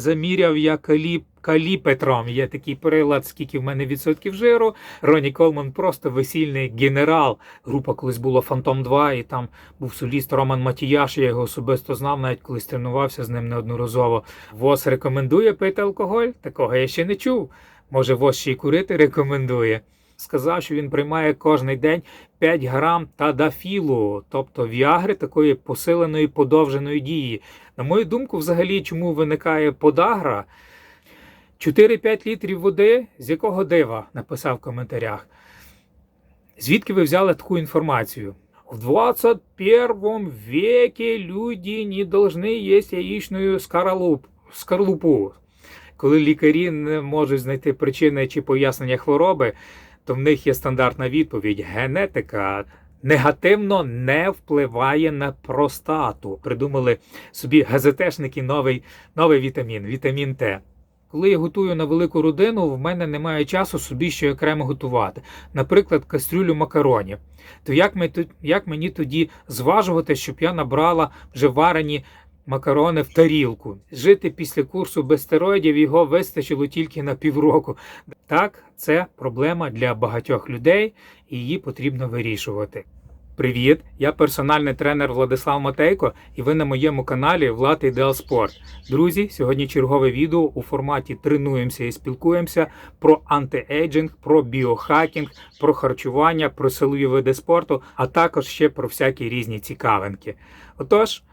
заміряв я каліпетром. Є такий прилад, скільки в мене відсотків жиру. Ронні Колман просто весільний генерал. Група колись була Фантом 2, і там був соліст Роман Матіяш, я його особисто знав, навіть колись тренувався з ним неодноразово. ВОЗ рекомендує пити алкоголь? Такого я ще не чув. Може, ВОЗ ще й курити рекомендує. Сказав, що він приймає кожен день 5 грам тадафілу, тобто віагри такої посиленої подовженої дії. На мою думку, взагалі, чому виникає подагра? 4-5 літрів води, з якого дива, написав в коментарях. Звідки ви взяли таку інформацію? В 21 веке люди не повинні їсти яєчну скорлупу. Коли лікарі не можуть знайти причини чи пояснення хвороби, то в них є стандартна відповідь. Генетика негативно не впливає на простату. Придумали собі газетешники новий вітамін – вітамін Т. Коли я готую на велику родину, в мене немає часу собі ще окремо готувати. Наприклад, кастрюлю макаронів. То як мені тоді зважувати, щоб я набрала вже варені макарони в тарілку? Жити після курсу без стероїдів його вистачило тільки на півроку. Так, це проблема для багатьох людей, і її потрібно вирішувати. Привіт, я персональний тренер Владислав Матейко, і ви на моєму каналі Влад Ідеал Спорт. Друзі, сьогодні чергове відео у форматі «Тренуємося і спілкуємося» про антиейджинг, про біохакінг, про харчування, про силові види спорту, а також ще про всякі різні цікавинки. Отож,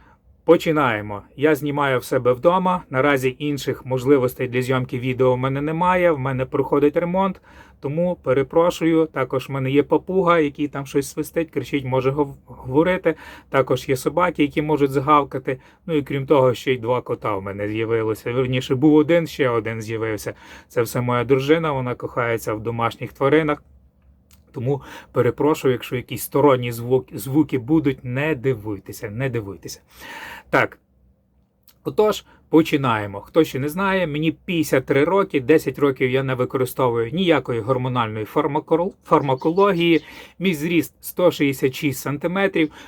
починаємо. Я знімаю в себе вдома, наразі інших можливостей для зйомки відео в мене немає, в мене проходить ремонт, тому перепрошую. Також в мене є папуга, який там щось свистить, кричить, може говорити. Також є собаки, які можуть загавкати. Ну і крім того, ще й 2 кота в мене з'явилося. Вірніше, був один, ще один з'явився. Це все моя дружина, вона кохається в домашніх тваринах. Тому перепрошую, якщо якісь сторонні звуки будуть, не дивуйтеся. Так, отож, починаємо. Хто ще не знає, мені 53 роки, 10 років я не використовую ніякої гормональної фармакології. Мій зріст 166 см.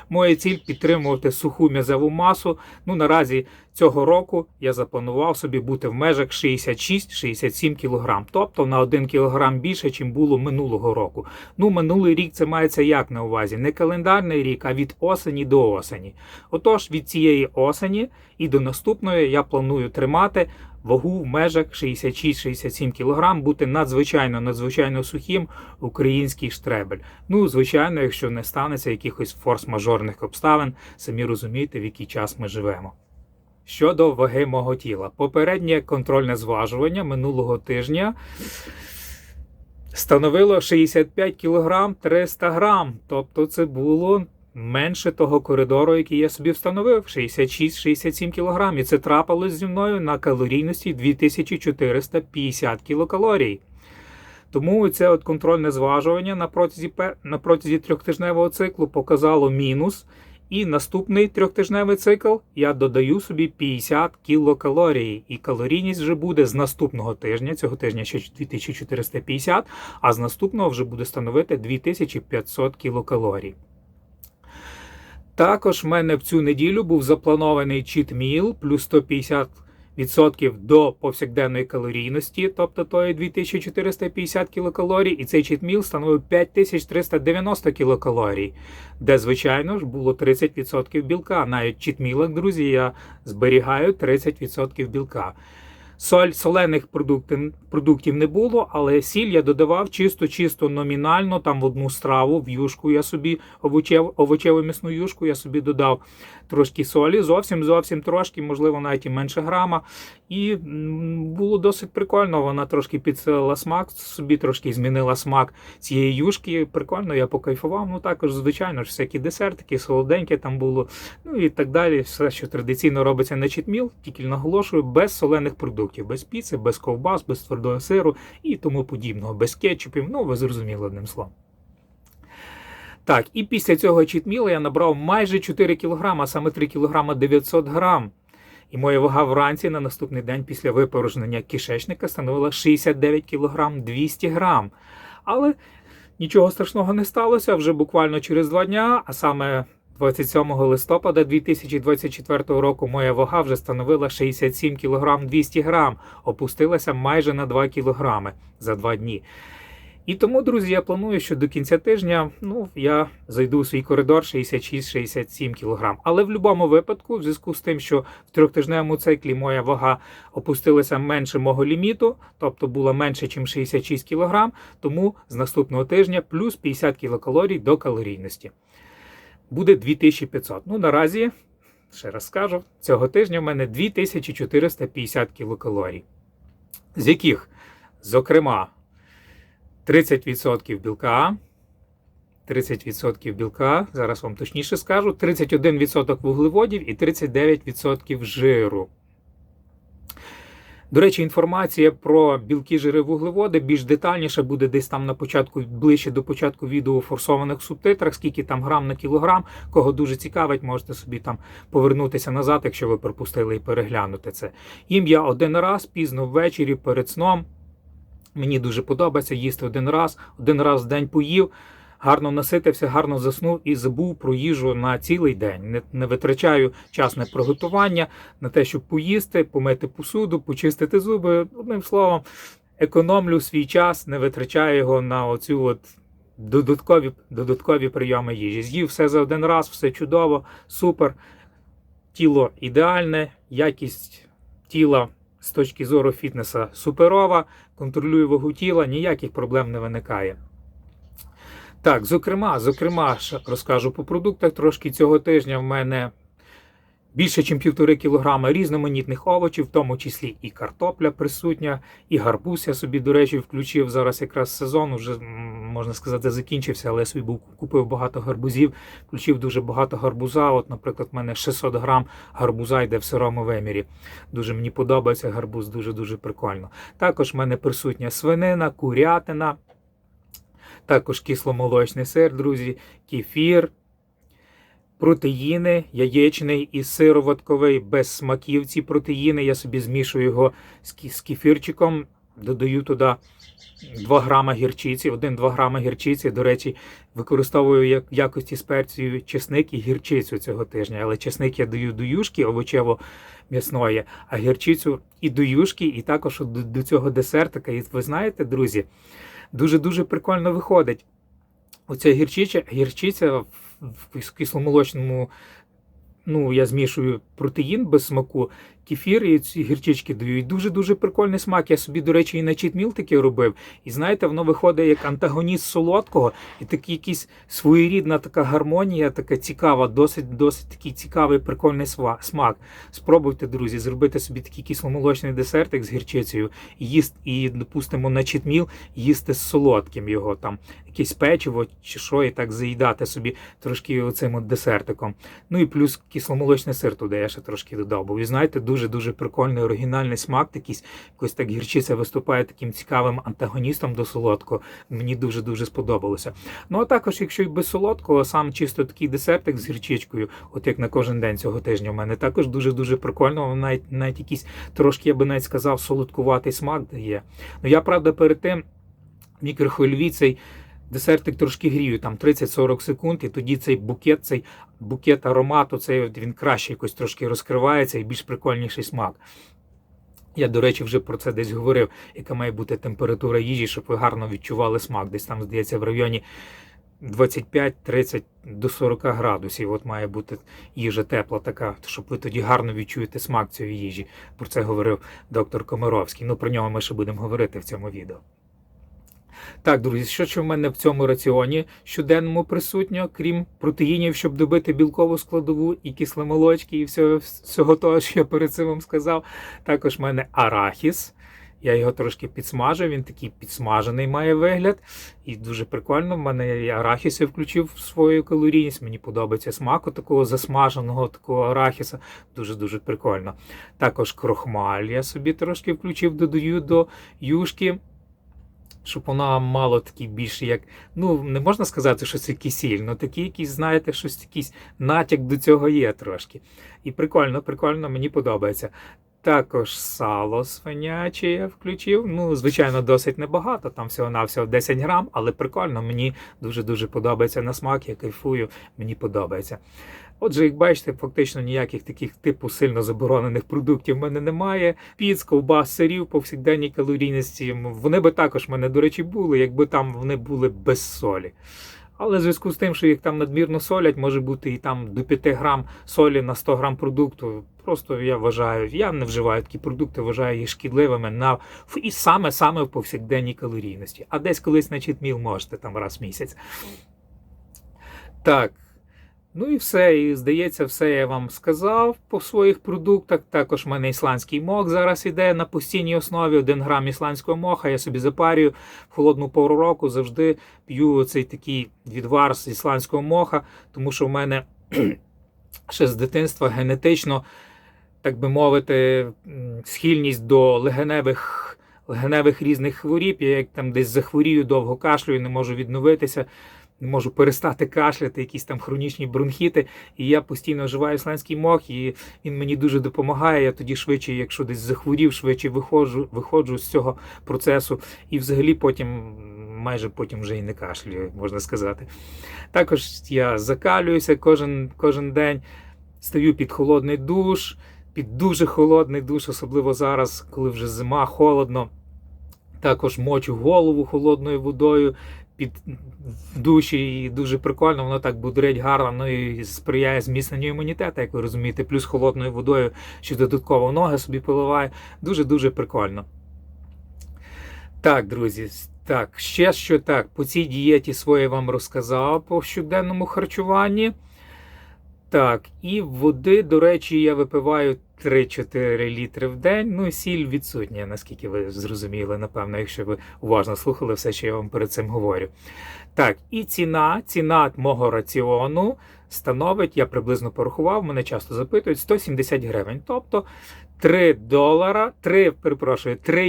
Моя ціль – підтримувати суху м'язову масу. Ну, наразі цього року я запланував собі бути в межах 66-67 кг. Тобто на 1 кг більше, ніж було минулого року. Ну, минулий рік це мається як на увазі? Не календарний рік, а від осені до осені. Отож, від цієї осені і до наступної я планую тримати вагу в межах 66-67 кг, бути надзвичайно сухим, український штребель. Ну, звичайно, якщо не станеться якихось форс-мажорних обставин, самі розумієте, в який час ми живемо. Щодо ваги мого тіла. Попереднє контрольне зважування минулого тижня становило 65 кг 300 г. Тобто це було менше того коридору, який я собі встановив, 66-67 кг. І це трапилось зі мною на калорійності 2450 кілокалорій. Тому це от контрольне зважування на протязі 3-тижневого циклу показало мінус. І наступний 3-тижневий цикл я додаю собі 50 кілокалорій. І калорійність вже буде з наступного тижня, цього тижня ще 2450, а з наступного вже буде становити 2500 кілокалорій. Також в мене в цю неділю був запланований чіт-міл плюс 150% до повсякденної калорійності, тобто тої 2450 кілокалорій, і цей чіт-міл становив 5390 кілокалорій, де, звичайно ж, було 30% білка. Навіть в чіт-мілах, друзі, я зберігаю 30% білка. Солених продуктів не було, але сіль я додавав чисто номінально, там в одну страву, в юшку я собі, овочеву м'ясну юшку я собі додав трошки солі, зовсім трошки, можливо навіть і менше грама. І було досить прикольно, вона трошки підсилила смак, собі трошки змінила смак цієї юшки, прикольно, я покайфував. Ну також, звичайно ж, всякі десертики, солоденьке там було, ну і так далі, все, що традиційно робиться на чітміл, тільки наголошую, без солених продуктів, без піци, без ковбас, без твердого сиру і тому подібного, без кетчупів, ну ви зрозуміли одним словом. Так, і після цього чітміла я набрав майже 4 кг, а саме 3 кг 900 грам. І моя вага вранці на наступний день після випорожнення кишечника становила 69 кг 200 грам. Але нічого страшного не сталося, вже буквально через 2 дня, а саме 27 листопада 2024 року моя вага вже становила 67 кг 200 грам, опустилася майже на 2 кг за 2 дні. І тому, друзі, я планую, що до кінця тижня я зайду у свій коридор 66-67 кг. Але в будь-якому випадку, в зв'язку з тим, що в трьохтижневому циклі моя вага опустилася менше мого ліміту, тобто була менше, ніж 66 кг, тому з наступного тижня плюс 50 кілокалорій до калорійності. Буде 2500. Наразі, ще раз скажу, цього тижня в мене 2450 кілокалорій. З яких, зокрема, 30% білка, зараз вам точніше скажу, 31% вуглеводів і 39% жиру. До речі, інформація про білки, жири, вуглеводи більш детальніше буде десь там на початку, ближче до початку відео у форсованих субтитрах, скільки там грам на кілограм. Кого дуже цікавить, можете собі там повернутися назад, якщо ви пропустили, і переглянути це. Їм я один раз, пізно ввечері, перед сном. Мені дуже подобається їсти один раз в день поїв, гарно наситився, гарно заснув і забув про їжу на цілий день. Не витрачаю час на приготування, на те, щоб поїсти, помити посуду, почистити зуби. Одним словом, економлю свій час, не витрачаю його на оцю додаткові прийоми їжі. З'їв все за один раз, все чудово, супер. Тіло ідеальне, якість тіла з точки зору фітнеса суперова, контролюю вагу тіла, ніяких проблем не виникає. Так, зокрема, розкажу по продуктах трошки. Цього тижня в мене більше, ніж 1,5 кг різноманітних овочів, в тому числі і картопля присутня, і гарбуз я собі, до речі, включив. Зараз якраз сезон, вже, можна сказати, закінчився, але я собі купив багато гарбузів, включив дуже багато гарбуза. От, наприклад, в мене 600 грам гарбуза йде в сирому вимірі. Дуже мені подобається гарбуз, дуже-дуже прикольно. Також в мене присутня свинина, курятина, також кисломолочний сир, друзі, кефір, протеїни, яєчний і сироватковий, без смаків ці протеїни. Я собі змішую його з кефірчиком, додаю туди 2 грама гірчиці, 1-2 грама гірчиці. До речі, використовую в якості спецію чесник і гірчицю цього тижня. Але чесник я даю до юшки овочево-м'ясної, а гірчицю і до юшки, і також до цього десертика. І ви знаєте, друзі, дуже-дуже прикольно виходить. Оця гірчиця в кисломолочному, я змішую протеїн без смаку, кефір і ці гірчички даю. І дуже-дуже прикольний смак. Я собі, до речі, і на читміл таке робив. І знаєте, воно виходить як антагоніст солодкого. І такий якийсь своєрідна така гармонія, така цікава, досить такий цікавий, прикольний смак. Спробуйте, друзі, зробити собі такий кисломолочний десертик з гірчицею і, допустимо, на читміл їсти з солодким його, там, якесь печиво чи що, і так заїдати собі трошки оцим от десертиком. І плюс кисломолочний сир туди я ще трошки додав. Бо ви знаєте, дуже-дуже прикольний, оригінальний смак, якось так гірчиця виступає таким цікавим антагоністом до солодкого. Мені дуже-дуже сподобалося. А також, якщо і без солодкого, сам чисто такий десертик з гірчичкою, от як на кожен день цього тижня в мене, також дуже-дуже прикольно, навіть якийсь трошки, я би навіть сказав, солодкуватий смак дає. Я, правда, перед тим в мікрохвильовій цей десертик трошки грію, там 30-40 секунд, і тоді цей букет аромату, він краще якось трошки розкривається і більш прикольніший смак. Я, до речі, вже про це десь говорив, яка має бути температура їжі, щоб ви гарно відчували смак. Десь там, здається, в районі 25-30 до 40 градусів. От має бути їжа тепла така, щоб ви тоді гарно відчуєте смак цієї їжі. Про це говорив доктор Комаровський. Про нього ми ще будемо говорити в цьому відео. Так, друзі, що в мене в цьому раціоні щоденному присутньо, крім протеїнів, щоб добити білкову складову і кисломолочки, і всього того, що я перед цим вам сказав. Також в мене арахіс. Я його трошки підсмажив, він такий підсмажений має вигляд. І дуже прикольно, в мене я арахіс включив в свою калорійність. Мені подобається смак такого засмаженого такого арахіса. Дуже-дуже прикольно. Також крохмаль я собі трошки включив, додаю до юшки, щоб вона мало такий більше як, не можна сказати, що це кисіль, але такий якийсь, знаєте, щось якийсь натяк до цього є трошки. І прикольно, мені подобається. Також сало свиняче я включив. Ну, звичайно, досить небагато, там всього-навсього 10 грам, але прикольно, мені дуже-дуже подобається на смак, я кайфую, мені подобається. Отже, як бачите, фактично ніяких таких типу сильно заборонених продуктів в мене немає. Піц, ковбас, сирів, повсякденній калорійності. Вони би також в мене, до речі, були, якби там вони були без солі. Але в зв'язку з тим, що їх там надмірно солять, може бути і там до 5 грам солі на 100 грам продукту. Просто я не вживаю такі продукти, вважаю їх шкідливими і саме в повсякденній калорійності. А десь колись на читміл можете там раз в місяць. Так. Ну і все, і здається, все я вам сказав по своїх продуктах. Також в мене ісландський мох зараз іде на постійній основі. 1 грам ісландського моха я собі запарюю в холодну пору року, завжди п'ю цей такий відвар з ісландського моха, тому що в мене ще з дитинства генетично, так би мовити, схильність до легеневих різних хворіб. Я як там десь захворію, довго кашлюю, не можу відновитися. Не можу перестати кашляти, якісь там хронічні бронхіти, і я постійно вживаю ісландський мох, і він мені дуже допомагає. Я тоді швидше, якщо десь захворів, швидше виходжу з цього процесу, і взагалі майже потім вже і не кашлюю, можна сказати. Також я закалююся кожен день, стаю під холодний душ, під дуже холодний душ, особливо зараз, коли вже зима, холодно. Також мочу голову холодною водою в душі, і дуже прикольно, воно так будрить гарно, ну і сприяє зміцненню імунітету, як ви розумієте, плюс холодною водою, що додатково ноги собі поливає. Дуже-дуже прикольно. Так, друзі, по цій дієті своїй вам розказав по щоденному харчуванні. Так, і води, до речі, я випиваю 3-4 літри в день, ну і сіль відсутня, наскільки ви зрозуміли, напевно, якщо ви уважно слухали все, що я вам перед цим говорю. Так, і ціна мого раціону становить, я приблизно порахував, мене часто запитують, 170 гривень, тобто 3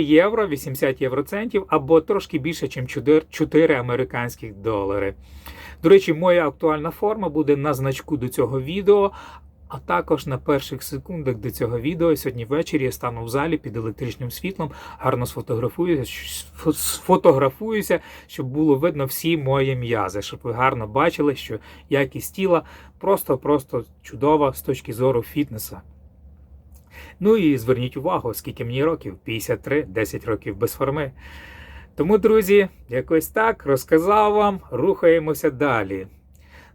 євро 80 євроцентів, або трошки більше, ніж 4 американських долари. До речі, моя актуальна форма буде на значку до цього відео, а також на перших секундах до цього відео. Сьогодні ввечері я стану в залі під електричним світлом, гарно сфотографуюся, щоб було видно всі мої м'язи, щоб ви гарно бачили, що якість тіла просто чудова з точки зору фітнесу. Ну і зверніть увагу, скільки мені років, 53, 10 років без форми. Тому, друзі, якось так, розказав вам, рухаємося далі.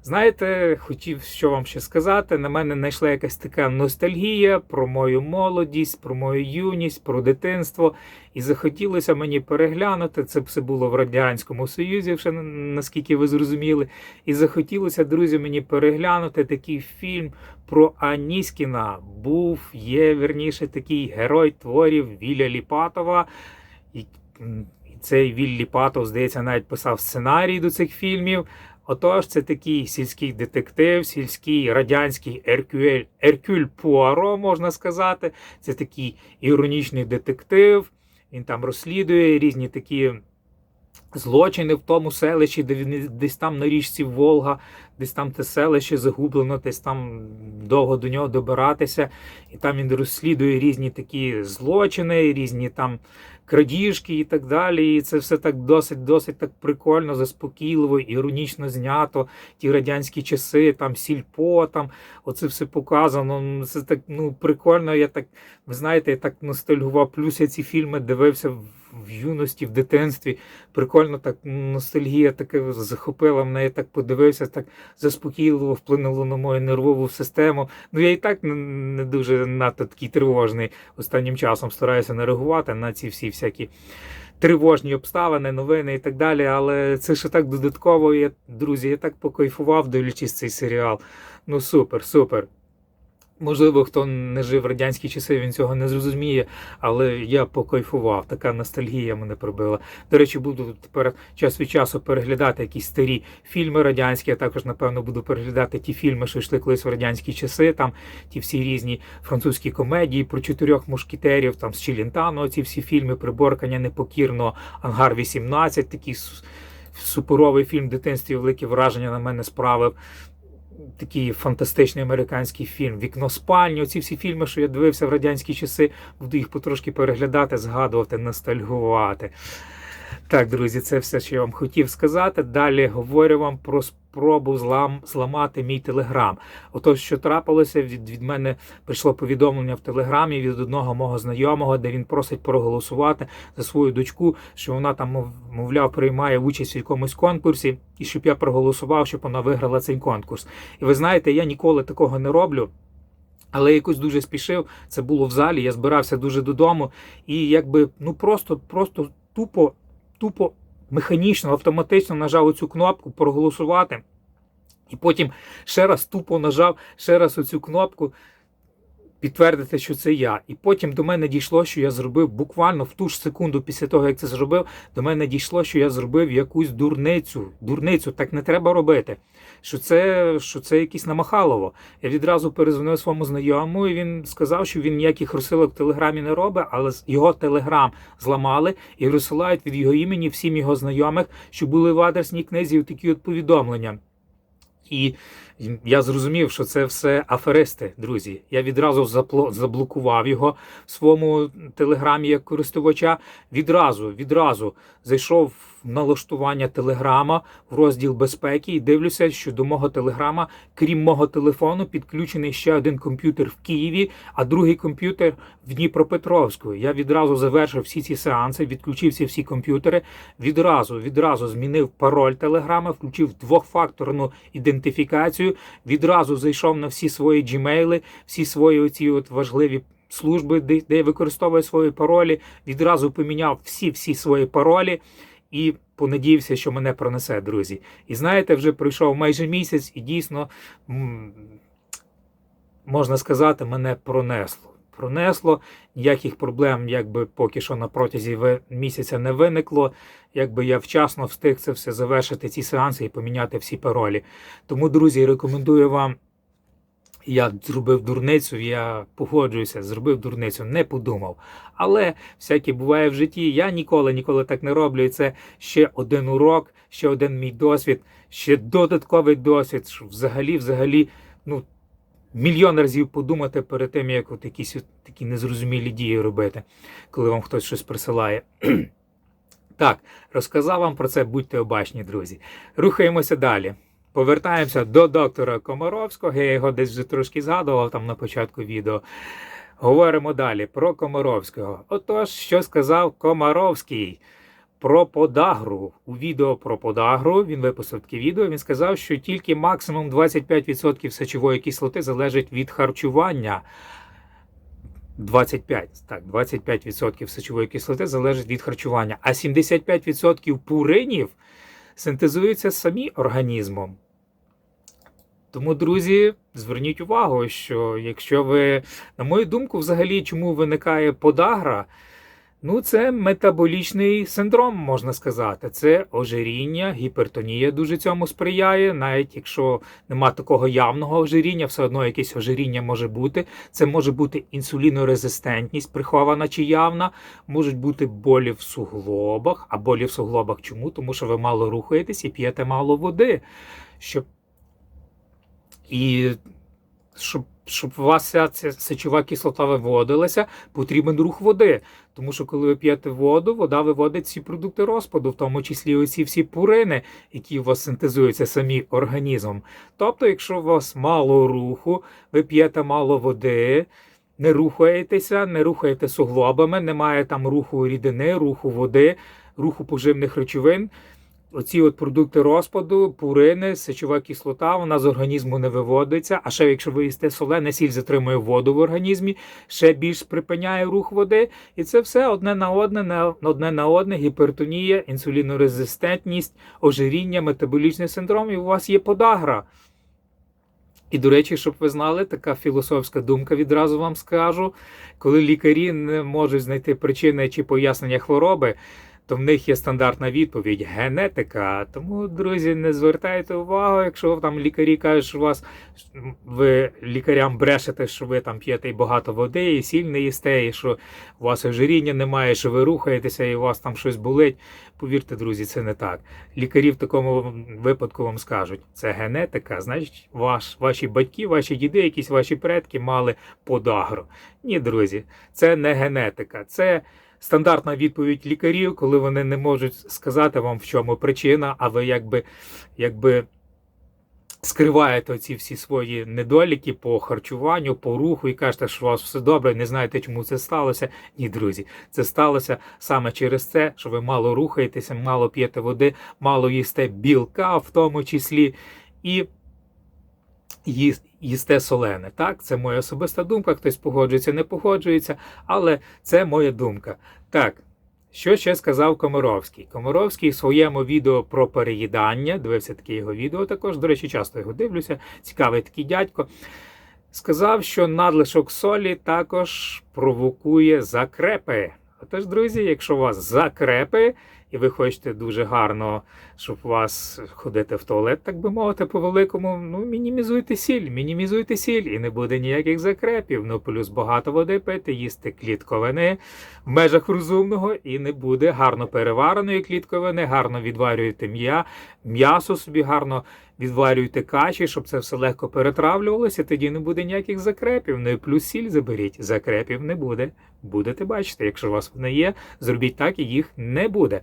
Знаєте, хотів що вам ще сказати, на мене знайшла якась така ностальгія про мою молодість, про мою юність, про дитинство. І захотілося мені переглянути, це все було в Радянському Союзі, вже наскільки ви зрозуміли. І захотілося, друзі, мені переглянути такий фільм про Аніськіна. Є, вірніше, такий герой творів Вілля Ліпатова. І цей Віль Ліпатов, здається, навіть писав сценарій до цих фільмів. Отож, це такий сільський детектив, сільський радянський Еркюль Пуаро, можна сказати. Це такий іронічний детектив. Він там розслідує різні такі злочини в тому селищі, де він десь там на річці Волга, десь там те селище загублено, десь там довго до нього добиратися. І там він розслідує різні такі злочини, різні там крадіжки і так далі. І це все так досить так прикольно, заспокійливо, іронічно знято. Ті радянські часи, там сільпо, там оце все показано. Це так, прикольно. Ви знаєте, я так ностальгував. Плюс я ці фільми дивився в юності, в дитинстві. Прикольно так, ностальгія таке захопила мене, я так подивився, так заспокійливо вплинуло на мою нервову систему. Я і так не дуже надто такий тривожний останнім часом, стараюся не реагувати на ці всякі тривожні обставини, новини і так далі, але це ще так додатково, друзі, я так покайфував, дивлячись цей серіал. Супер. Можливо, хто не жив в радянські часи, він цього не зрозуміє, але я покайфував, така ностальгія мене прибила. До речі, буду тепер час від часу переглядати якісь старі фільми радянські, а також, напевно, буду переглядати ті фільми, що йшли колись в радянські часи, там ті всі різні французькі комедії про 4 мушкетерів, там з Челентано, ці всі фільми, Приборкання непокірного, Ангар-18, такий суперовий фільм в дитинстві, велике враження на мене справив. такий фантастичний американський фільм «Вікно спальні». Оці всі фільми, що я дивився в радянські часи, буду їх потрошки переглядати, згадувати, ностальгувати. Так, друзі, це все, що я вам хотів сказати. Далі говорю вам про спробу зламати мій Телеграм. Отож, що трапилося, від мене прийшло повідомлення в Телеграмі від одного мого знайомого, де він просить проголосувати за свою дочку, що вона там, мовляв, приймає участь в якомусь конкурсі, і щоб я проголосував, щоб вона виграла цей конкурс. І ви знаєте, я ніколи такого не роблю. Але якось дуже спішив, це було в залі, я збирався дуже додому, і якби, просто тупо, механічно, автоматично нажав оцю кнопку проголосувати. І потім ще раз тупо нажав оцю кнопку підтвердити, що це я. І потім до мене дійшло, що я зробив буквально в ту ж секунду після того, як це зробив, до мене дійшло, що я зробив якусь дурницю. Дурницю, так не треба робити. Що це якесь намахалово. Я відразу перезвонив своєму знайомому, і він сказав, що він ніяких розсилок в Телеграмі не робить, але його Телеграм зламали і розсилають від його імені всім його знайомих, що були в адресній книзі такі от повідомлення. І я зрозумів, що це все аферисти, друзі. Я відразу заблокував його в своєму Телеграмі як користувача. Відразу зайшов в налаштування Телеграма в розділ безпеки і дивлюся, що до мого Телеграма, крім мого телефону, підключений ще один комп'ютер в Києві, а другий комп'ютер в Дніпропетровську. Я відразу завершив всі ці сеанси, відключив всі комп'ютери, відразу змінив пароль Телеграма, включив двохфакторну ідентифікацію, відразу зайшов на всі свої Gmail, всі свої оці от важливі служби, де я використовую свої паролі, відразу поміняв всі свої паролі і понадіявся, що мене пронесе, друзі. І знаєте, вже пройшов майже місяць і дійсно, можна сказати, мене пронесло. Ніяких проблем, якби поки що на протязі місяця не виникло. Якби я вчасно встиг це все завершити, ці сеанси і поміняти всі паролі. Тому, друзі, рекомендую вам. Я зробив дурницю, я погоджуюся, зробив дурницю, не подумав. Але всяке буває в житті, я ніколи так не роблю. І це ще один урок, ще один мій досвід, ще додатковий досвід, що взагалі, мільйон разів подумати перед тим, як от якісь такі незрозумілі дії робити, коли вам хтось щось присилає. Так, розказав вам про це, будьте обачні, друзі. Рухаємося далі. Повертаємося до доктора Комаровського, я його десь вже трошки згадував там на початку відео. Говоримо далі про Комаровського. Отож, що сказав Комаровський про подагру. У відео про подагру, він випустив таке відео, він сказав, що тільки максимум 25% сечової кислоти залежить від харчування. 25% сечової кислоти залежить від харчування, а 75% пуринів синтезуються самі організмом. Тому, друзі, зверніть увагу, що якщо ви, на мою думку, взагалі, чому виникає подагра, це метаболічний синдром, можна сказати. Це ожиріння, гіпертонія дуже цьому сприяє. Навіть якщо нема такого явного ожиріння, все одно якесь ожиріння може бути. Це може бути інсулінорезистентність, прихована чи явна. Можуть бути болі в суглобах. А болі в суглобах чому? Тому що ви мало рухаєтесь і п'єте мало води. Щоб у вас ця сечова кислота виводилася, потрібен рух води. Тому що коли ви п'єте воду, вода виводить всі продукти розпаду, в тому числі оці всі пурини, які у вас синтезуються самі організмом. Тобто, якщо у вас мало руху, ви п'єте мало води, не рухаєтеся, не рухаєте суглобами, немає там руху рідини, руху води, руху поживних речовин, оці от продукти розпаду, пурини, сечова кислота, вона з організму не виводиться, а ще якщо ви їсте солене, сіль затримує воду в організмі, ще більш припиняє рух води, і це все одне на одне, гіпертонія, інсулінорезистентність, ожиріння, метаболічний синдром, і у вас є подагра. І, до речі, щоб ви знали, така філософська думка, відразу вам скажу, коли лікарі не можуть знайти причини чи пояснення хвороби, то в них є стандартна відповідь – генетика. Тому, друзі, не звертайте увагу, якщо там лікарі кажуть, що ви лікарям брешете, що ви там п'єте і багато води, і сіль не їсте, і що у вас ожиріння немає, що ви рухаєтеся, і у вас там щось болить. Повірте, друзі, це не так. Лікарі в такому випадку вам скажуть, це генетика, значить ваші батьки, ваші діди, якісь ваші предки мали подагру. Ні, друзі, це не генетика, це стандартна відповідь лікарів, коли вони не можуть сказати вам, в чому причина, а ви якби скриваєте ці всі свої недоліки по харчуванню, по руху і кажете, що у вас все добре, не знаєте, чому це сталося. Ні, друзі, це сталося саме через це, що ви мало рухаєтеся, мало п'єте води, мало їсте білка в тому числі і їсте солене. Так, це моя особиста думка, хтось погоджується, не погоджується, але це моя думка. Так, що ще сказав Комаровський? Комаровський в своєму відео про переїдання, дивився таке його відео також, до речі, часто його дивлюся, цікавий такий дядько, сказав, що надлишок солі також провокує закрепи. Отож, друзі, якщо у вас закрепи, і ви хочете дуже гарно, щоб у вас ходити в туалет, так би мовити, по-великому, мінімізуйте сіль, і не буде ніяких закрепів. Ну, плюс багато води пити, їсти клітковини в межах розумного, і не буде гарно перевареної клітковини, гарно відварюєте м'ясо собі, гарно відварюйте каші, щоб це все легко перетравлювалося, тоді не буде ніяких закрепів. Ну і плюс сіль заберіть, закрепів не буде. Будете бачити, якщо у вас вони є, зробіть так і їх не буде.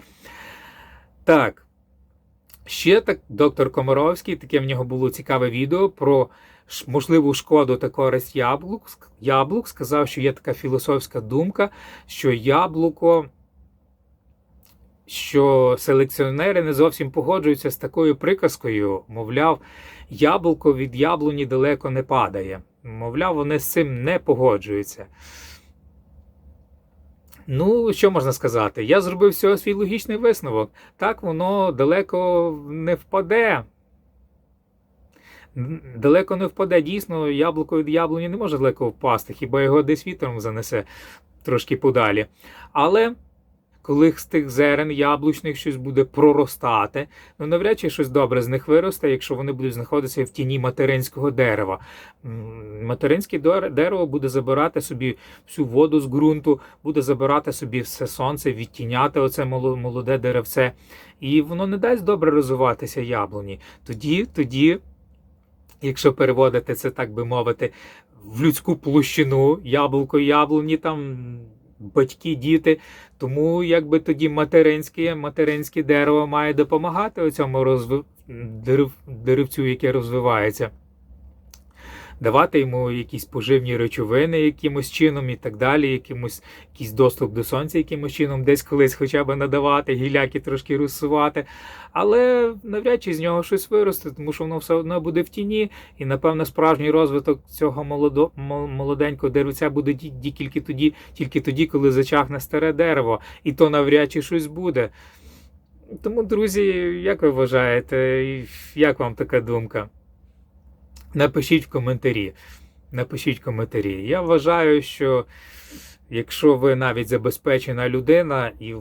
Так, ще так доктор Комаровський, таке в нього було цікаве відео про можливу шкоду та користь яблук. Сказав, що є така філософська думка, що селекціонери не зовсім погоджуються з такою приказкою, мовляв, яблуко від яблуні далеко не падає. Мовляв, вони з цим не погоджуються. Ну, що можна сказати? Я зробив з цього свій логічний висновок. Так, воно далеко не впаде. Далеко не впаде. Дійсно, яблуко від яблуні не може далеко впасти, хіба його десь вітром занесе трошки подалі. Але коли з тих зерен яблучних щось буде проростати, ну навряд чи щось добре з них виросте, якщо вони будуть знаходитися в тіні материнського дерева. Материнське дерево буде забирати собі всю воду з ґрунту, буде забирати собі все сонце, відтіняти оце молоде деревце, і воно не дасть добре розвиватися яблуні. Тоді, якщо переводити це, так би мовити, в людську площину, яблуко, яблуні, там батьки, діти, тому якби тоді материнське дерево має допомагати оцьому деревцю, яке розвивається. Давати йому якісь поживні речовини якимось чином і так далі, якийсь доступ до сонця якимось чином, десь колись хоча б надавати, гіляки трошки розсувати. Але навряд чи з нього щось виросте, тому що воно все одно буде в тіні, і, напевно, справжній розвиток цього молоденького деревця буде тільки тоді, коли зачахне старе дерево, і то навряд чи щось буде. Тому, друзі, як ви вважаєте, як вам така думка? Напишіть в коментарі. Я вважаю, що якщо ви навіть забезпечена людина і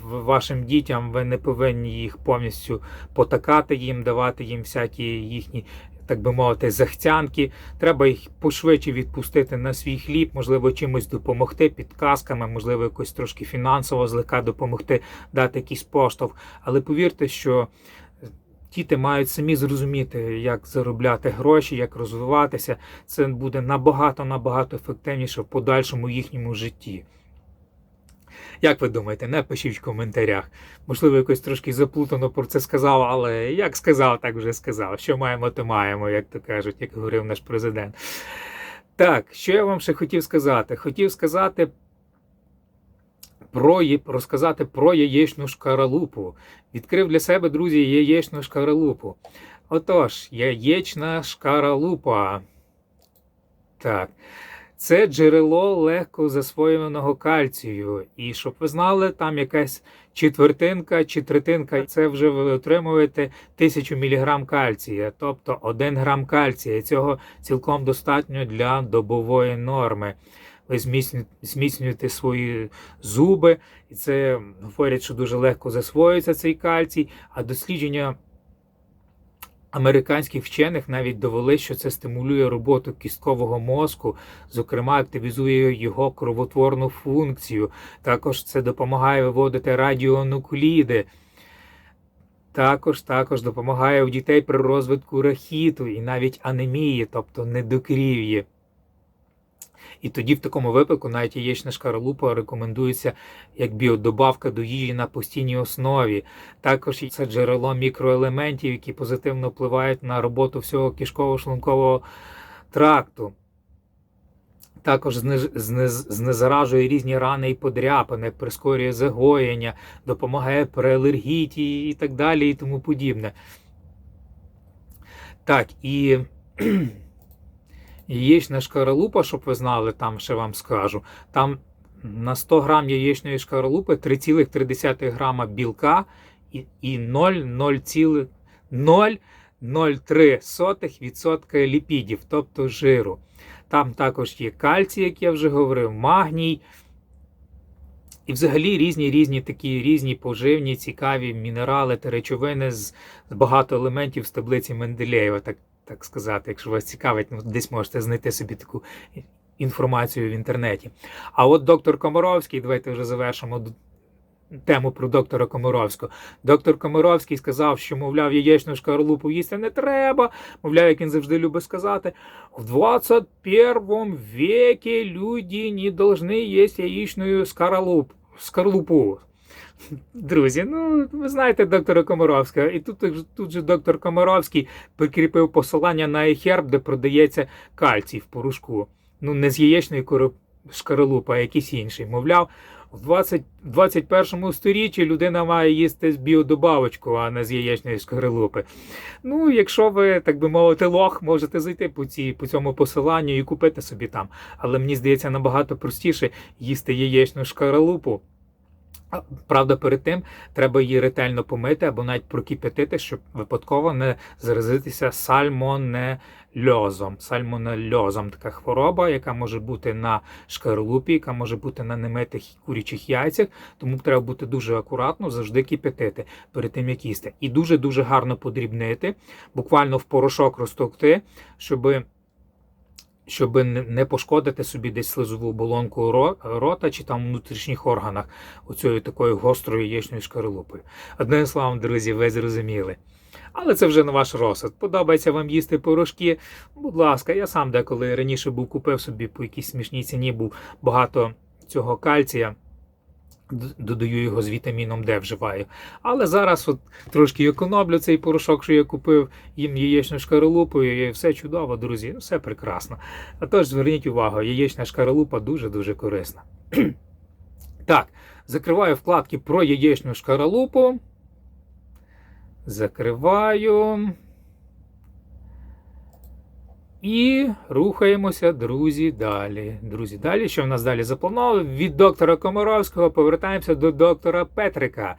вашим дітям ви не повинні їх повністю потакати їм, давати їм всякі їхні, так би мовити, захцянки, треба їх пошвидше відпустити на свій хліб, можливо, чимось допомогти, підказками, можливо, якось трошки фінансово злегка допомогти, дати якийсь поштовх. Але повірте, що діти мають самі зрозуміти, як заробляти гроші, як розвиватися. Це буде набагато ефективніше в подальшому їхньому житті. Як ви думаєте? Напишіть в коментарях. Можливо, якось трошки заплутано про це сказав, але як сказав, так вже сказав. Що маємо, то маємо, як то кажуть, як говорив наш президент. Так, що я вам ще хотів сказати? Хотів розказати про яєчну шкаралупу. Відкрив для себе, друзі, яєчну шкаралупу. Отож, яєчна шкаралупа. Так. Це джерело легко засвоюваного кальцію. І щоб ви знали, там якась четвертинка чи третинка, це вже ви отримуєте 1000 мг кальція, тобто 1 грам кальція. Цього цілком достатньо для добової норми. ви зміцнюєте свої зуби, і це говорять, що дуже легко засвоюється цей кальцій, а дослідження американських вчених навіть довели, що це стимулює роботу кісткового мозку, зокрема активізує його кровотворну функцію. Також це допомагає виводити радіонукліди. Також допомагає у дітей при розвитку рахіту і навіть анемії, тобто недокрів'ї. І тоді в такому випадку навіть яєчна шкаралупа рекомендується як біодобавка до їжі на постійній основі. Також це джерело мікроелементів, які позитивно впливають на роботу всього кишково-шлункового тракту. Також знезаражує різні рани і подряпини, прискорює загоєння, допомагає при алергіті і так далі і тому подібне. Так, і яєчна шкаралупа, щоб ви знали, там ще вам скажу, там на 100 грам яєчної шкаралупи 3,3 грама білка і 0,03% ліпідів, тобто жиру. Там також є кальцій, як я вже говорив, магній. І взагалі різні поживні, цікаві мінерали та речовини з багато елементів з таблиці Менделєєва, так сказати, якщо вас цікавить, десь можете знайти собі таку інформацію в інтернеті. А от доктор Комаровський, давайте вже завершимо тему про доктора Комаровського. Доктор Комаровський сказав, що, мовляв, яєчну шкаралупу їсти не треба, мовляв, як він завжди любить сказати, в 21 веке люди не должны їсти яєчну шкарлупу. Друзі, ви знаєте доктора Комаровського, і тут же доктор Комаровський прикріпив посилання на iHerb, де продається кальцій в порошку. Не з яєчної шкаралупи, а якийсь інший. Мовляв, в 21 сторіччі людина має їсти біодобавочку, а не з яєчної шкаралупи. Якщо ви, так би мовити, лох, можете зайти по цьому посиланню і купити собі там. Але мені здається, набагато простіше їсти яєчну шкаралупу. Правда, перед тим треба її ретельно помити або навіть прокип'ятити, щоб випадково не заразитися сальмонельозом. Сальмонельозом – така хвороба, яка може бути на шкаралупі, яка може бути на немитих курячих яйцях, тому треба бути дуже акуратно, завжди кип'ятити перед тим, як їсти. І дуже-дуже гарно подрібнити, буквально в порошок розтовкти, щоб не пошкодити собі десь слизову оболонку рота чи там в внутрішніх органах оцією такою гострою яєчною шкаралупою. Одним словом, друзі, ви зрозуміли. Але це вже на ваш розсуд. Подобається вам їсти порошки? Будь ласка, я сам деколи раніше купив собі по якійсь смішній ціні, був багато цього кальція, додаю його з вітаміном Д, вживаю. Але зараз трошки економлю цей порошок, що я купив, їм яєчну шкаралупу, і все чудово, друзі, все прекрасно. А тож, зверніть увагу, яєчна шкаралупа дуже-дуже корисна. Так, закриваю вкладки про яєчну шкаралупу. Закриваю. І рухаємося, друзі, далі. Що в нас далі заплановано? Від доктора Комаровського повертаємося до доктора Петрика.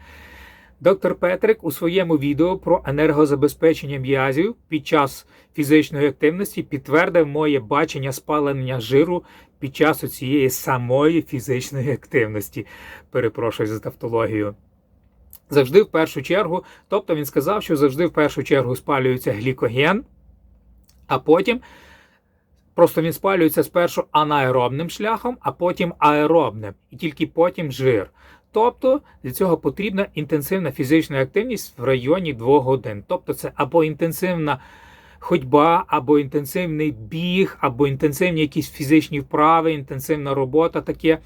Доктор Петрик у своєму відео про енергозабезпечення м'язів під час фізичної активності підтвердив моє бачення спалення жиру під час цієї самої фізичної активності. Перепрошую за тавтологію. Завжди в першу чергу, тобто він сказав, що завжди в першу чергу спалюється глікоген, а потім просто він спалюється спершу анаеробним шляхом, а потім аеробним, і тільки потім жир. Тобто для цього потрібна інтенсивна фізична активність в районі 2 годин. Тобто це або інтенсивна ходьба, або інтенсивний біг, або інтенсивні якісь фізичні вправи, інтенсивна робота, таке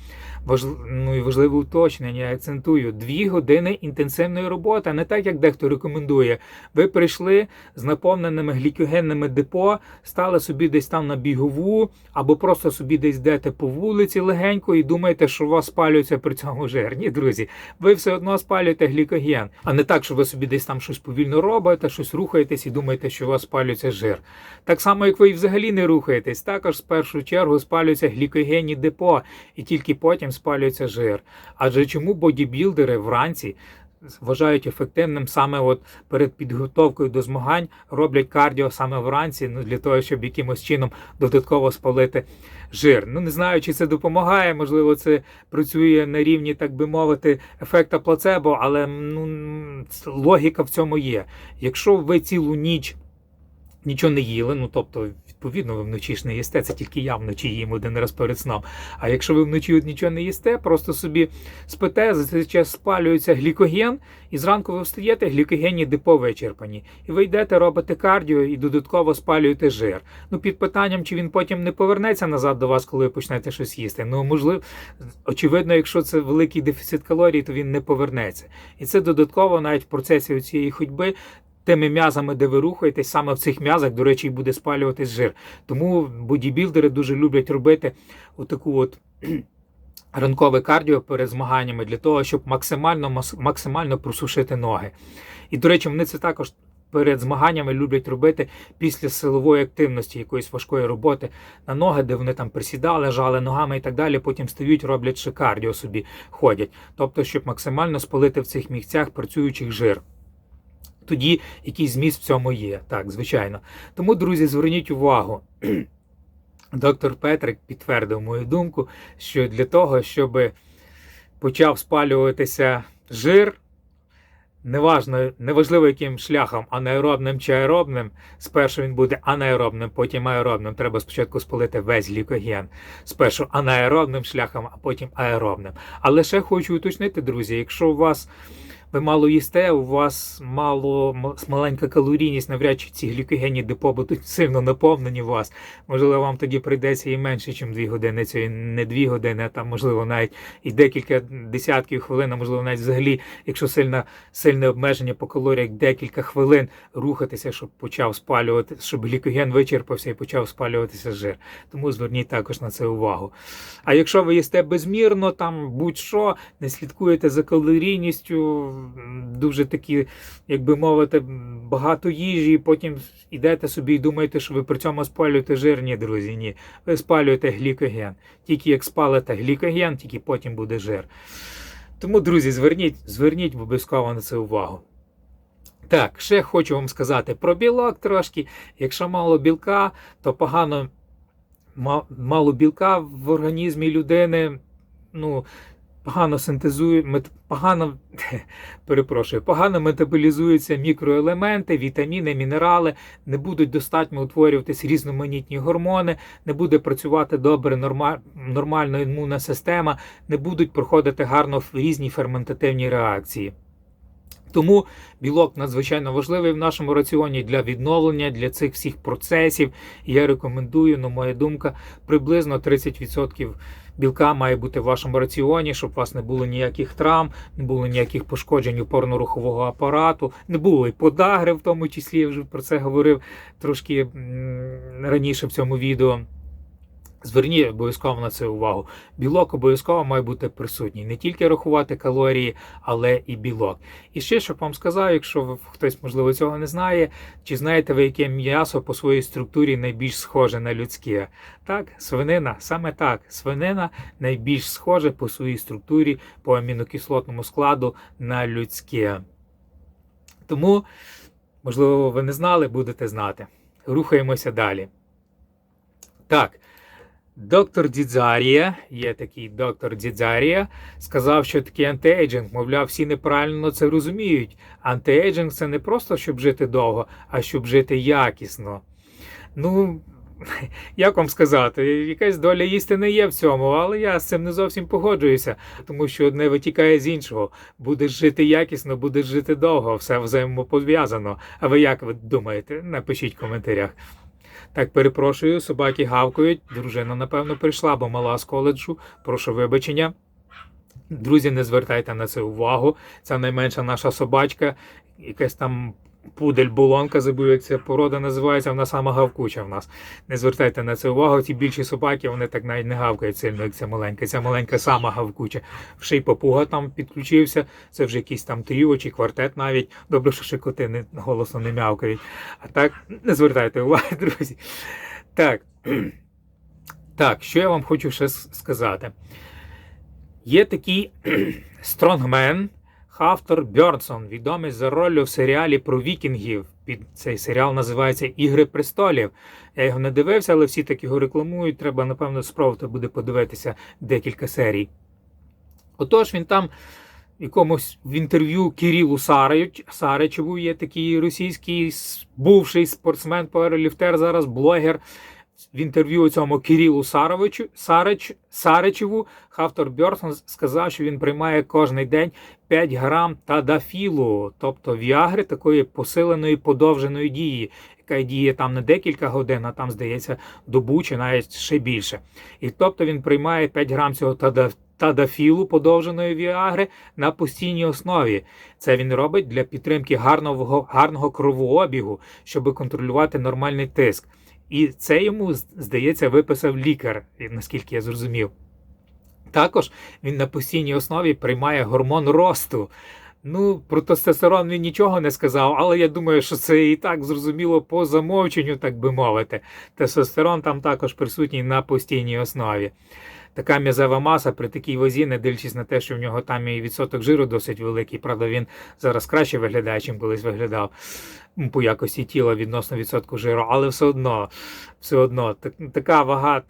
важливе уточнення, я акцентую, 2 години інтенсивної роботи, а не так, як дехто рекомендує. Ви прийшли з наповненими глікогенними депо, стали собі десь там на бігову, або просто собі десь йдете по вулиці легенько і думаєте, що у вас спалюється при цьому жир. Ні, друзі, ви все одно спалюєте глікоген, а не так, що ви собі десь там щось повільно робите, щось рухаєтесь і думаєте, що у вас спалюється жир. Так само, як ви взагалі не рухаєтесь, також в першу чергу спалюються глікогенні депо, і тільки потім спалюється жир. Адже чому бодібілдери вранці вважають ефективним саме от перед підготовкою до змагань, роблять кардіо саме вранці, для того, щоб якимось чином додатково спалити жир. Не знаю, чи це допомагає, можливо, це працює на рівні, так би мовити, ефекта плацебо, але логіка в цьому є. Якщо ви цілу ніч нічого не їли, тобто, відповідно, ви вночі ж не їсте, це тільки я вночі їм один раз перед сном. А якщо ви вночі нічого не їсте, просто собі спите, за цей час спалюється глікоген, і зранку ви встаєте, глікогенні депо вичерпані. І ви йдете, робите кардіо і додатково спалюєте жир. Під питанням, чи він потім не повернеться назад до вас, коли ви почнете щось їсти. Можливо, очевидно, якщо це великий дефіцит калорій, то він не повернеться. І це додатково навіть в процесі цієї ходьби, тими м'язами, де ви рухаєтесь, саме в цих м'язах, до речі, і буде спалюватись жир. Тому бодібілдери дуже люблять робити отаку ранкове кардіо перед змаганнями для того, щоб максимально просушити ноги. І, до речі, вони це також перед змаганнями люблять робити після силової активності, якоїсь важкої роботи на ноги, де вони там присідали, жали ногами і так далі, потім стають, роблять ще кардіо собі, ходять. Тобто, щоб максимально спалити в цих місцях працюючих жир. Тоді якийсь зміст в цьому є. Так, звичайно. Тому, друзі, зверніть увагу. Доктор Петрик підтвердив мою думку, що для того, щоб почав спалюватися жир, неважливо яким шляхом, анаеробним чи аеробним, спершу він буде анаеробним, потім аеробним. Треба спочатку спалити весь глікоген. Спершу анаеробним шляхом, а потім аеробним. Але ще хочу уточнити, друзі, якщо ви мало їсте, у вас маленька калорійність, навряд чи ці глікогенні депо будуть сильно наповнені у вас. Можливо, вам тоді прийдеться і менше, ніж 2 години, це не 2 години, а там, можливо, навіть і декілька десятків хвилин, а можливо, навіть взагалі, якщо сильне обмеження по калоріях, декілька хвилин рухатися, щоб почав спалювати, щоб глікоген вичерпався і почав спалюватися жир. Тому зверніть також на це увагу. А якщо ви їсте безмірно, там будь-що, не слідкуєте за калорійністю, дуже такі, як би мовити, багато їжі, і потім йдете собі і думаєте, що ви при цьому спалюєте жир. Ні, друзі, ні. Ви спалюєте глікоген. Тільки як спалите глікоген, тільки потім буде жир. Тому, друзі, зверніть обов'язково на це увагу. Так, ще хочу вам сказати про білок трошки. Якщо мало білка, то мало білка в організмі людини, погано метаболізуються мікроелементи, вітаміни, мінерали, не будуть достатньо утворюватись різноманітні гормони, не буде працювати добре нормальна імунна система, не будуть проходити гарно різні ферментативні реакції. Тому білок надзвичайно важливий в нашому раціоні для відновлення, для цих всіх процесів. Я рекомендую, моя думка, приблизно 30% білка має бути в вашому раціоні, щоб у вас не було ніяких травм, не було ніяких пошкоджень опорно-рухового апарату, не було і подагри, в тому числі, я вже про це говорив трошки раніше в цьому відео. Зверніть обов'язково на це увагу. Білок обов'язково має бути присутній. Не тільки рахувати калорії, але і білок. І ще, щоб вам сказав, якщо хтось, можливо, цього не знає, чи знаєте ви, яке м'ясо по своїй структурі найбільш схоже на людське? Так, свинина. Саме так. Свинина найбільш схоже по своїй структурі, по амінокислотному складу на людське. Тому, можливо, ви не знали, будете знати. Рухаємося далі. Так. Доктор Дзідзарія, є такий доктор Дзідзарія, сказав, що таке антиейджинг, мовляв, всі неправильно це розуміють. Антиейджинг – це не просто, щоб жити довго, а щоб жити якісно. Як вам сказати, якась доля істини є в цьому, але я з цим не зовсім погоджуюся, тому що одне витікає з іншого. Будеш жити якісно, будеш жити довго, все взаємопов'язано. А ви як ви думаєте? Напишіть в коментарях. Так, перепрошую, собаки гавкають, дружина, напевно, прийшла, бо мала з коледжу, прошу вибачення. Друзі, не звертайте на це увагу, це найменша наша собачка, якась там пудель-булонка, забув, як ця порода називається, вона сама гавкуча в нас. Не звертайте на це увагу, ті більші собаки, вони так навіть не гавкають сильно, як ця маленька сама гавкуча. Ще й папуга там підключився, це вже якийсь там тріо чи квартет навіть. Добре, що ще коти голосно не мявкають. А так, не звертайте уваги, друзі. Так, що я вам хочу ще сказати. Є такий стронгмен, Хафтор Бьорнсон, відомий за роллю в серіалі про вікінгів. Цей серіал називається «Ігри престолів». Я його не дивився, але всі так його рекламують. Треба, напевно, спробувати буде подивитися декілька серій. Отож, він там в інтерв'ю Кирилу Саричеву, є такий російський бувший спортсмен, пауерліфтер, зараз блогер. В інтерв'ю цьому Кирилу Саричеву Хафтор Бьорнсон сказав, що він приймає кожен день 5 грам тадафілу, тобто віагри, такої посиленої подовженої дії, яка діє там не декілька годин, а там, здається, добу чи навіть ще більше. І тобто він приймає 5 грам цього тадафілу, подовженої віагри, на постійній основі. Це він робить для підтримки гарного кровообігу, щоб контролювати нормальний тиск. І це йому, здається, виписав лікар, наскільки я зрозумів. Також він на постійній основі приймає гормон росту. Ну, про тестостерон він нічого не сказав, але я думаю, що це і так зрозуміло по замовченню, так би мовити. Тестостерон там також присутній на постійній основі. Така м'язова маса при такій вазі, не дивлячись на те, що в нього там і відсоток жиру досить великий. Правда, він зараз краще виглядає, чим колись виглядав по якості тіла відносно відсотку жиру. Але все одно така вага,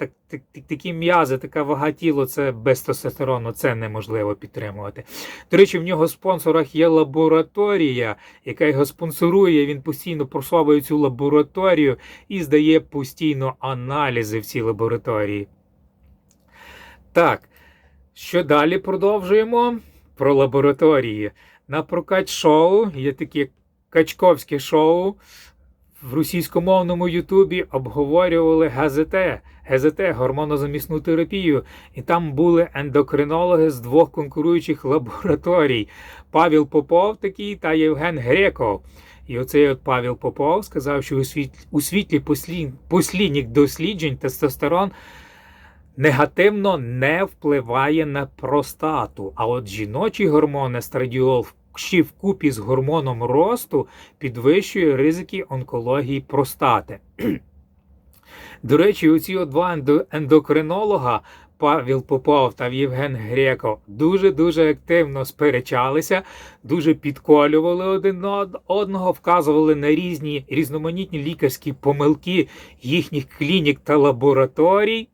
такі м'язи, така вага тіла, це без тестостерону, це неможливо підтримувати. До речі, в нього в спонсорах є лабораторія, яка його спонсорує. Він постійно просовує цю лабораторію і здає постійно аналізи в цій лабораторії. Так, що далі продовжуємо? Про лабораторії. На прокат-шоу, є такі качковські шоу, в російськомовному ютубі обговорювали ГЗТ, гормонозамісну терапію. І там були ендокринологи з 2 конкуруючих лабораторій. Павел Попов такий та Євген Греков. І оцей от Павел Попов сказав, що у світлі послідніх досліджень тестостерон негативно не впливає на простату. А от жіночий гормон естрадіол вкупі з гормоном росту підвищує ризики онкології простати. До речі, оці 2 ендокринолога, Павел Попов та Євген Греков, дуже активно сперечалися, дуже підколювали один одного, вказували на різноманітні лікарські помилки їхніх клінік та лабораторій.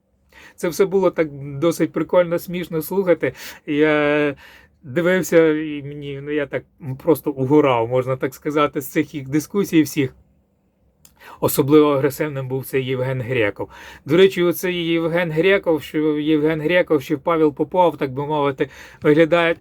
Це все було так досить прикольно, смішно слухати. Я дивився і я так просто угорав, можна так сказати, з цих їх дискусій всіх. Особливо агресивним був цей Євген Греков. До речі, оцей Євген Греков, що Павел Попов, так би мовити, виглядають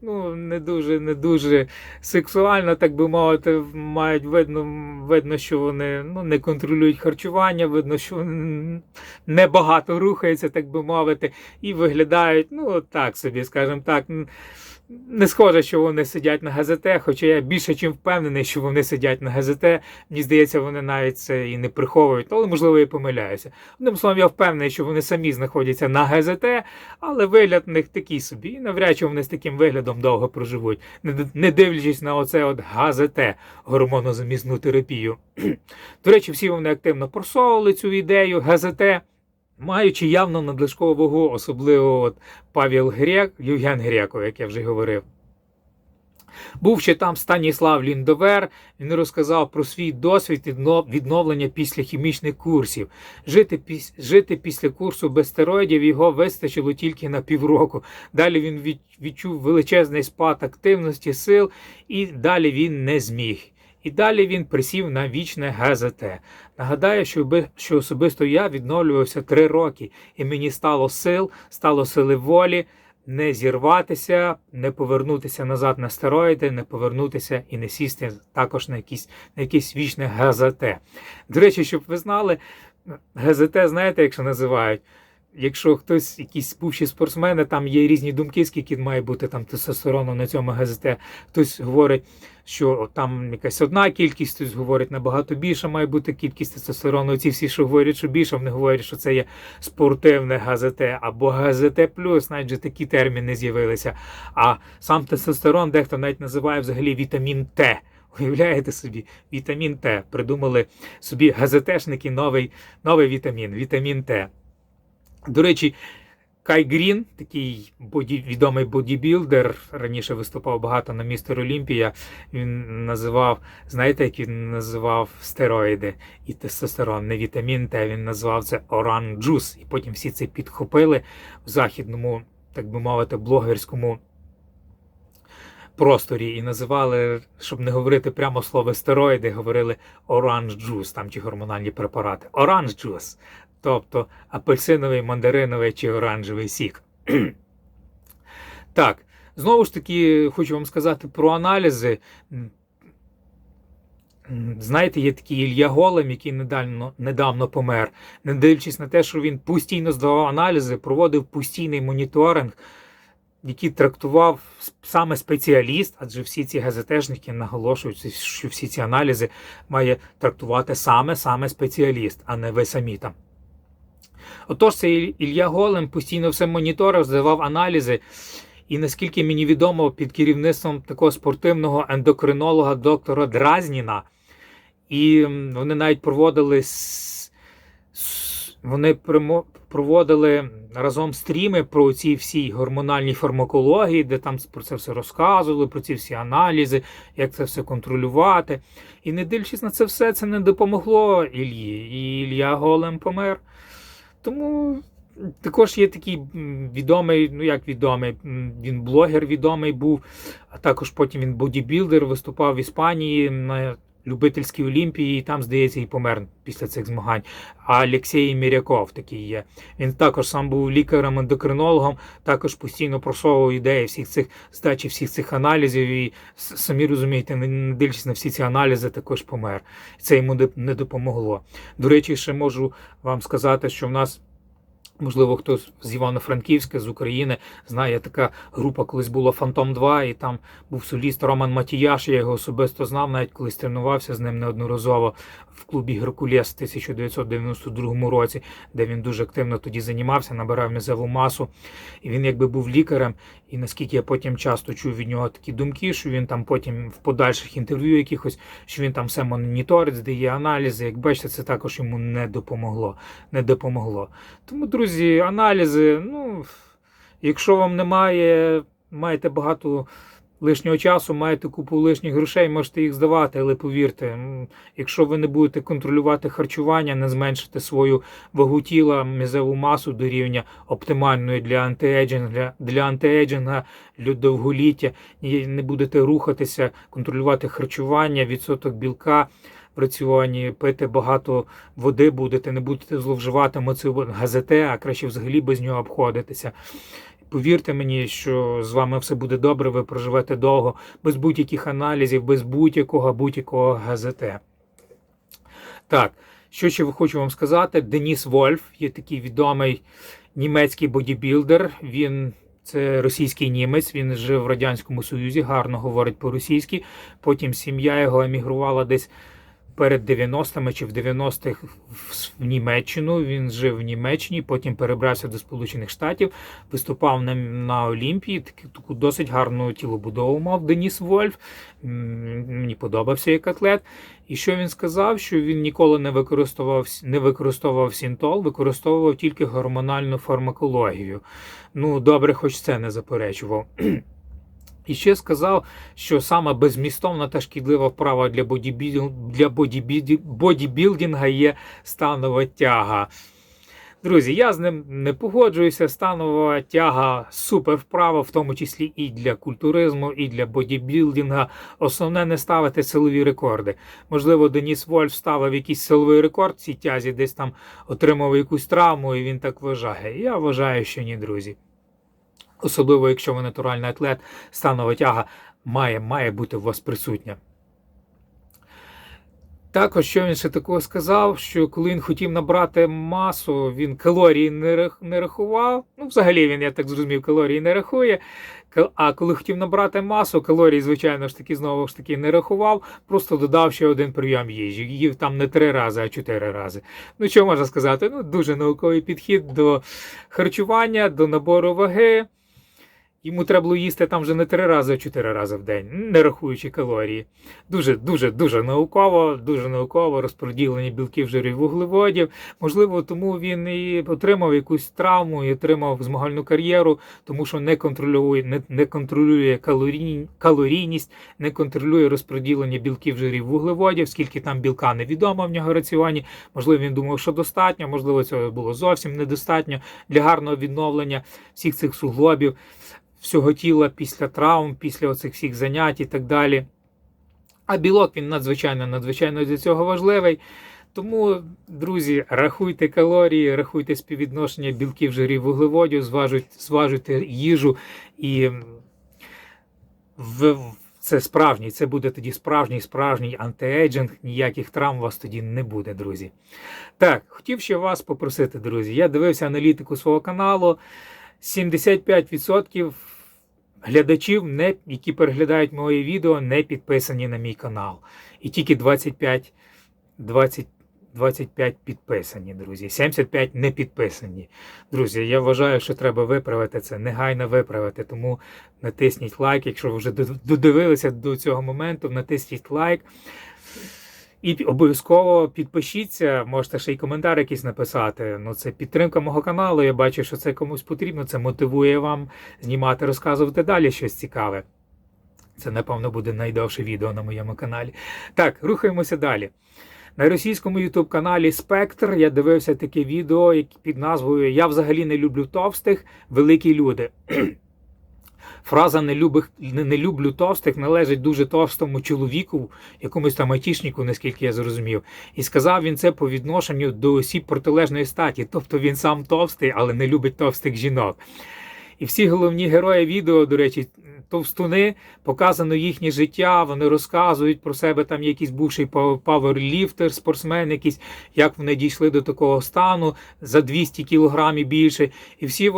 не дуже сексуально, так би мовити, мають видно, що вони не контролюють харчування, видно, що вони небагато рухаються, так би мовити, і виглядають, так собі, скажімо так, не схоже, що вони сидять на ГЗТ, хоча я більше чим впевнений, що вони сидять на ГЗТ. Мені здається, вони навіть це і не приховують, але, можливо, я помиляюся. Одним словом, я впевнений, що вони самі знаходяться на ГЗТ, але вигляд у них такий собі. І навряд чи вони з таким виглядом довго проживуть, не дивлячись на оце от ГЗТ, гормонозамісну терапію. До речі, всі вони активно просовували цю ідею ГЗТ, маючи явно надлишкову вагу, особливо Євген Греков, як я вже говорив. Був ще там Станіслав Ліндовер, він розказав про свій досвід відновлення після хімічних курсів. Жити після курсу без стероїдів його вистачило тільки на півроку. Далі він відчув величезний спад активності сил і далі він не зміг. І далі він присів на вічне ГЗТ. Нагадаю, що особисто я відновлювався 3 роки, і мені стало сили волі не зірватися, не повернутися назад на стероїди, не повернутися і не сісти також на якесь вічне ГЗТ. До речі, щоб ви знали, ГЗТ, знаєте, як що називають? Якщо хтось, якісь бувші спортсмени, там є різні думки, скільки має бути там тестостерону на цьому ГЗТ. Хтось говорить, що там якась одна кількість, хтось говорить, набагато більша має бути кількість тестостерону. Ці всі, що говорять, що більше, вони говорять, що це є спортивне ГЗТ або ГЗТ+, навіть же такі терміни з'явилися. А сам тестостерон дехто навіть називає взагалі вітамін Т. Уявляєте собі, вітамін Т. Придумали собі ГЗТшники новий вітамін Т. До речі, Кай Грін, такий відомий бодібілдер, раніше виступав багато на Містер Олімпія, він називав, знаєте, як він називав стероїди і тестостерон, не вітамін Т, він назвав це Orange Juice. І потім всі це підхопили в західному, так би мовити, блогерському просторі і називали, щоб не говорити прямо слово стероїди, говорили Orange Juice, там ті гормональні препарати. Orange Juice. Тобто апельсиновий, мандариновий чи оранжевий сік. Так, знову ж таки, хочу вам сказати про аналізи. Знаєте, є такий Ілля Голем, який недавно помер. Не дивлячись на те, що він постійно здавав аналізи, проводив постійний моніторинг, який трактував саме спеціаліст, адже всі ці газетежники наголошують, що всі ці аналізи має трактувати саме спеціаліст, а не ви самі там. Отож, цей Ілля Голем постійно все моніторив, здавав аналізи, і наскільки мені відомо, під керівництвом такого спортивного ендокринолога доктора Дразніна, і вони навіть проводили разом стріми про ці всі гормональні фармакології, де там про це все розказували, про ці всі аналізи, як це все контролювати. І не дивлячись на це все, це не допомогло Іллі, і Ілля Голем помер. Тому також є такий відомий, він блогер відомий був, а також потім він бодібілдер, виступав в Іспанії на любительській Олімпії, і там, здається, і помер після цих змагань. А Олексій Міряков такий є. Він також сам був лікарем-ендокринологом, також постійно просовував ідеї здачі всіх цих аналізів, і самі розумієте, не дивлячись на всі ці аналізи, також помер. Це йому не допомогло. До речі, ще можу вам сказати, що в нас, можливо, хтось з Івано-Франківська, з України, знає, така група колись була Фантом 2, і там був соліст Роман Матіяш, я його особисто знав, навіть колись тренувався з ним неодноразово в клубі «Геркулес» в 1992 році, де він дуже активно тоді займався, набирав м'язову масу, і він якби був лікарем, і наскільки я потім часто чув від нього такі думки, що він там потім в подальших інтерв'ю якихось, що він там все моніторить, здає аналізи, як бачите, це також йому не допомогло. Тому, друзі, аналізи, якщо вам маєте багато лишнього часу, маєте купу лишніх грошей, можете їх здавати, але повірте, якщо ви не будете контролювати харчування, не зменшите свою вагу тіла, м'язову масу до рівня оптимальної для антиейджинга, для довголіття, не будете рухатися, контролювати харчування, відсоток білка в раціоні, пити багато води будете, не будете зловживати ГЗТ, а краще взагалі без нього обходитися. Повірте мені, що з вами все буде добре, ви проживете довго, без будь-яких аналізів, без будь-якого ГЗТ. Так, що ще хочу вам сказати, Деніс Вольф, є такий відомий німецький бодібілдер, це російський німець, він жив в Радянському Союзі, гарно говорить по-російськи, потім сім'я його емігрувала десь перед 90-ми чи в 90-х в Німеччину, він жив в Німеччині, потім перебрався до Сполучених Штатів, виступав на Олімпії, таку досить гарну тілобудову мав Деніс Вольф, мені подобався як атлет. І що він сказав? Що він ніколи не використовував синтол, використовував тільки гормональну фармакологію. Добре, хоч це не заперечував. І ще сказав, що саме беззмістовна та шкідлива вправа для бодібілдинга є станова тяга. Друзі, я з ним не погоджуюся, станова тяга супер вправа, в тому числі і для культуризму, і для бодібілдинга. Основне не ставити силові рекорди. Можливо, Деніс Вольф ставив якийсь силовий рекорд в цій тязі, десь там отримав якусь травму, і він так вважає. Я вважаю, що ні, друзі. Особливо, якщо ви натуральний атлет, станова тяга має бути у вас присутня. Також, що він ще такого сказав, що коли він хотів набрати масу, він калорії не рахував. Взагалі він, я так зрозумів, калорії не рахує. А коли хотів набрати масу, калорії, звичайно ж таки, знову ж таки не рахував, просто додав ще один прийом їжі. Їв там не 3 рази, а 4 рази. Що можна сказати? Дуже науковий підхід до харчування, до набору ваги. Йому треба було їсти там вже не 3 рази, а 4 рази в день, не рахуючи калорії. Дуже науково розподілення білків, жирів, вуглеводів. Можливо, тому він і отримав якусь травму, і отримав змагальну кар'єру, тому що не контролює калорійність, не контролює розподілення білків, жирів, вуглеводів, скільки там білка невідомо в нього в раціоні. Можливо, він думав, що достатньо, можливо, цього було зовсім недостатньо для гарного відновлення всіх цих суглобів, всього тіла після травм, після оцих всіх занять і так далі. А білок, він надзвичайно для цього важливий. Тому, друзі, рахуйте калорії, рахуйте співвідношення білків, жирів, вуглеводів, зважуйте їжу, і це буде тоді справжній антиейджинг, ніяких травм у вас тоді не буде, друзі. Так, хотів ще вас попросити, друзі, я дивився аналітику свого каналу, 75% глядачів, які переглядають мої відео, не підписані на мій канал. І тільки 25 підписані, друзі. 75 не підписані. Друзі, я вважаю, що треба виправити це, негайно виправити. Тому натисніть лайк, якщо ви вже додивилися до цього моменту, натисніть лайк. І обов'язково підпишіться, можете ще й коментар якийсь написати. Ну, це підтримка мого каналу, я бачу, що це комусь потрібно, це мотивує вам знімати, розказувати далі щось цікаве. Це, напевно, буде найдовше відео на моєму каналі. Так, рухаємося далі. На російському YouTube-каналі Спектр я дивився таке відео під назвою «Я взагалі не люблю товстих, великі люди». Фраза «не люблю товстих» належить дуже товстому чоловіку, якомусь там айтішнику, наскільки я зрозумів. І сказав він це по відношенню до осіб протилежної статі. Тобто він сам товстий, але не любить товстих жінок. І всі головні герої відео, до речі, товстуни, показано їхнє життя, вони розказують про себе, там якийсь бувший пауерліфтер, спортсмен якийсь, як вони дійшли до такого стану, за 200 кілограмів більше. І всі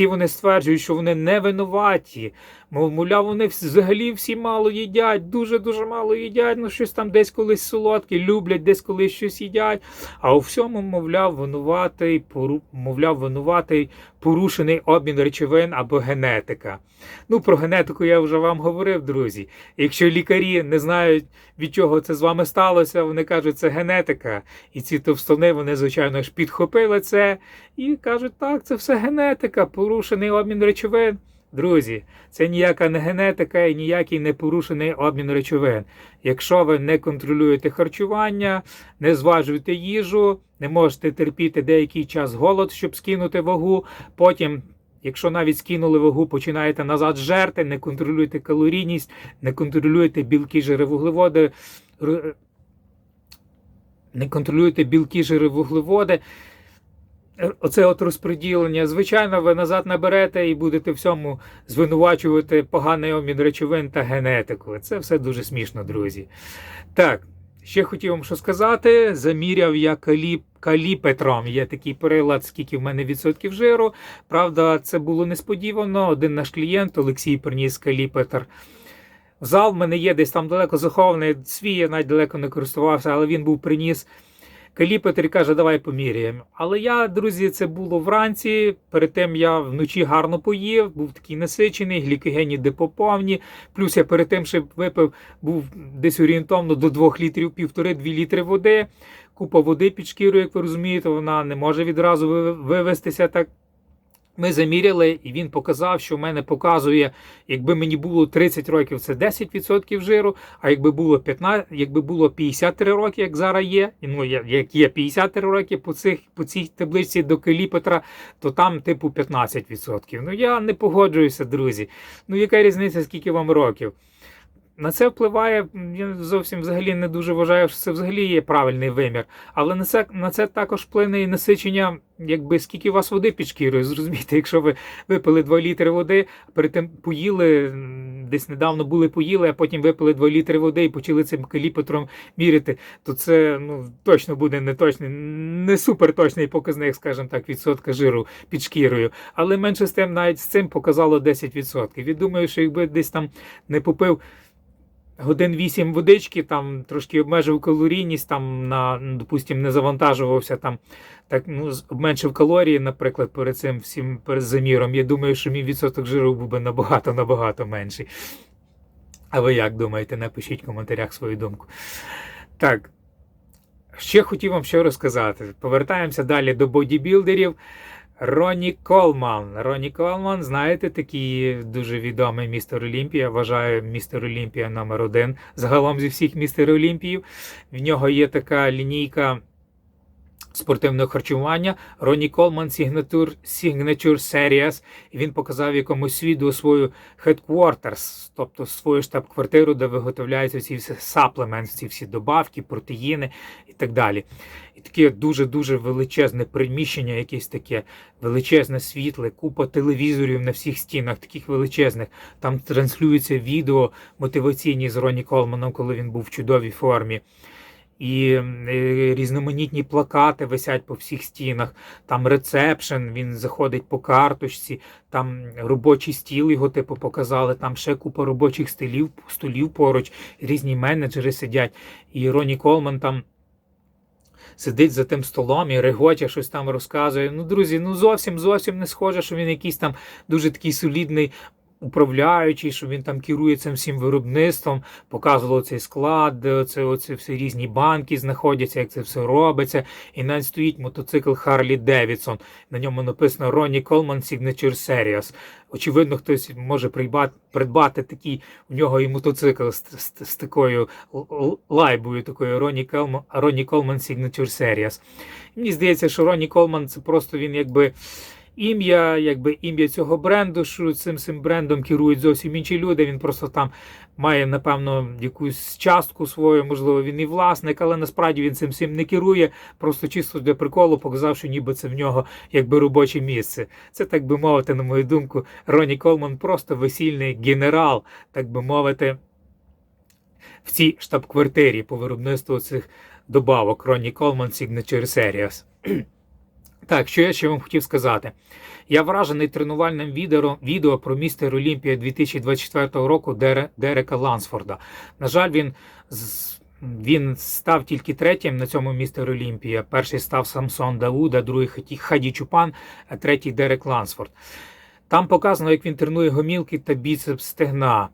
вони стверджують, що вони не винуваті. Мовляв, вони взагалі всі мало їдять, дуже мало їдять, ну щось там десь колись солодке, люблять, десь колись щось їдять. А у всьому, мовляв, винуватий порушений обмін речовин або генетика. Ну, про генетику я вже вам говорив, друзі. Якщо лікарі не знають, від чого це з вами сталося, вони кажуть, це генетика. І ці товстони, вони, звичайно ж, підхопили це і кажуть, так, це все генетика, порушений обмін речовин. Друзі, це ніяка не генетика і ніякий не порушений обмін речовин. Якщо ви не контролюєте харчування, не зважуєте їжу, не можете терпіти деякий час голод, щоб скинути вагу, потім, якщо навіть скинули вагу, починаєте назад жерти, не контролюєте калорійність, не контролюєте білки, жири, вуглеводи, оце от розподілення, звичайно, ви назад наберете і будете всьому звинувачувати поганий обмін речовин та генетику. Це все дуже смішно, друзі. Так, ще хотів вам що сказати. Заміряв я каліпетром. Є такий прилад, скільки в мене відсотків жиру. Правда, це було несподівано. Один наш клієнт, Олексій, приніс каліпетр. Зал в мене є десь там далеко захований, свій я навіть далеко не користувався, але він приніс каліпетр і каже, давай поміряємо. Але я, друзі, це було вранці, перед тим я вночі гарно поїв, був такий насичений, глікогенні депоповні, плюс я перед тим ще випив, був десь орієнтовно до 2 літрів, 1,5-2 літри води, купа води під шкірою, як ви розумієте, вона не може відразу вивестися так. Ми заміряли, і він показав, що в мене показує, якби мені було 30 років, це 10% жиру, а якби було 53 роки, як зараз є, ну, як є 53 роки по цій таблиці до каліпетра, то там типу 15%. Ну, я не погоджуюся, друзі. Ну, яка різниця, скільки вам років? На це впливає, я зовсім взагалі не дуже вважаю, що це взагалі є правильний вимір. Але на це також вплине і насичення, якби скільки у вас води під шкірою. Зрозумієте, якщо ви випили 2 літри води, перед тим поїли, десь недавно поїли, а потім випили 2 літри води і почали цим каліпетром міряти, то це точно буде не суперточний показник, скажімо так, відсотка жиру під шкірою. Але менше з тим, навіть з цим показало 10%. Я думаю, що якби десь там не попив годин 8 водички, там трошки обмежив калорійність, там допустим, не завантажувався, там так, обменшив калорії, наприклад, перед цим всім перед заміром. Я думаю, що мій відсоток жиру був би набагато менший. А ви як думаєте? Напишіть в коментарях свою думку. Так, ще хотів вам що розказати. Повертаємося далі до бодібілдерів. Ронні Колман. Ронні Колман, знаєте, такий дуже відомий містер Олімпія. Вважаю, містер Олімпія номер 1 загалом зі всіх містер Олімпіїв. В нього є така лінійка спортивного харчування Ronnie Coleman Signature Series. І він показав якомусь відео свою headquarters, тобто свою штаб-квартиру, де виготовляються ці всі supplements, ці всі добавки, протеїни і так далі. І таке дуже-дуже величезне приміщення, якесь таке величезне світле, купа телевізорів на всіх стінах, таких величезних. Там транслюються відео мотиваційні з Ронні Колманом, коли він був в чудовій формі. І різноманітні плакати висять по всіх стінах, там рецепшн, він заходить по карточці, там робочий стіл його типу показали, там ще купа робочих столів поруч, різні менеджери сидять, і Ронні Колман там сидить за тим столом і регоче, щось там розказує. Ну, друзі, зовсім не схоже, що він якийсь там дуже такий солідний управляючий, що він там керує цим всім виробництвом, показував цей склад, де оце всі різні банки знаходяться, як це все робиться. І навіть стоїть мотоцикл Harley Davidson. На ньому написано Ronnie Coleman Signature Series. Очевидно, хтось може придбати такий у нього і мотоцикл з такою лайбою, такою Ronnie Coleman Signature Series. І мені здається, що Ronnie Coleman це просто він якби ім'я цього бренду, що цим брендом керують зовсім інші люди, він просто там має, напевно, якусь частку свою, можливо, він і власник, але насправді він цим всім не керує, просто чисто для приколу показав, що ніби це в нього якби робоче місце. Це, так би мовити, на мою думку, Ронні Колман просто весільний генерал, так би мовити, в цій штаб-квартирі по виробництву цих добавок Ronnie Coleman Signature Series. Так, що я ще вам хотів сказати. Я вражений тренувальним відео про містер Олімпія 2024 року Дерека Лансфорда. На жаль, він став тільки третім на цьому містер Олімпія. Перший став Самсон Дауда, другий Хаді Чупан, а третій Дерек Лансфорд. Там показано, як він тренує гомілки та біцепс стегна.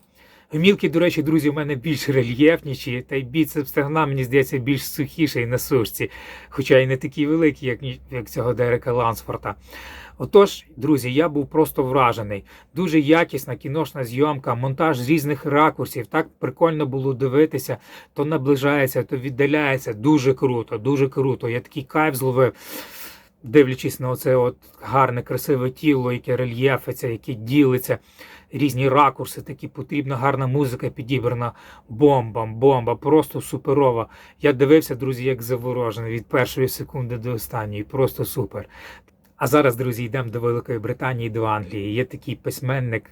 Гомілки, до речі, друзі, в мене більш рельєфніші, та й біцепс стегна, мені здається, більш сухіший на сушці, хоча й не такий великий, як цього Дерека Лансфорда. Отож, друзі, я був просто вражений. Дуже якісна кіношна зйомка, монтаж з різних ракурсів, так прикольно було дивитися, то наближається, то віддаляється, дуже круто, дуже круто. Я такий кайф зловив, дивлячись на оце от гарне, красиве тіло, яке рельєфиться, яке ділиться. Різні ракурси, такі потрібна гарна музика підібрана, бомба, просто суперова. Я дивився, друзі, як заворожений від першої секунди до останньої, просто супер. А зараз, друзі, йдемо до Великої Британії, до Англії. Є такий письменник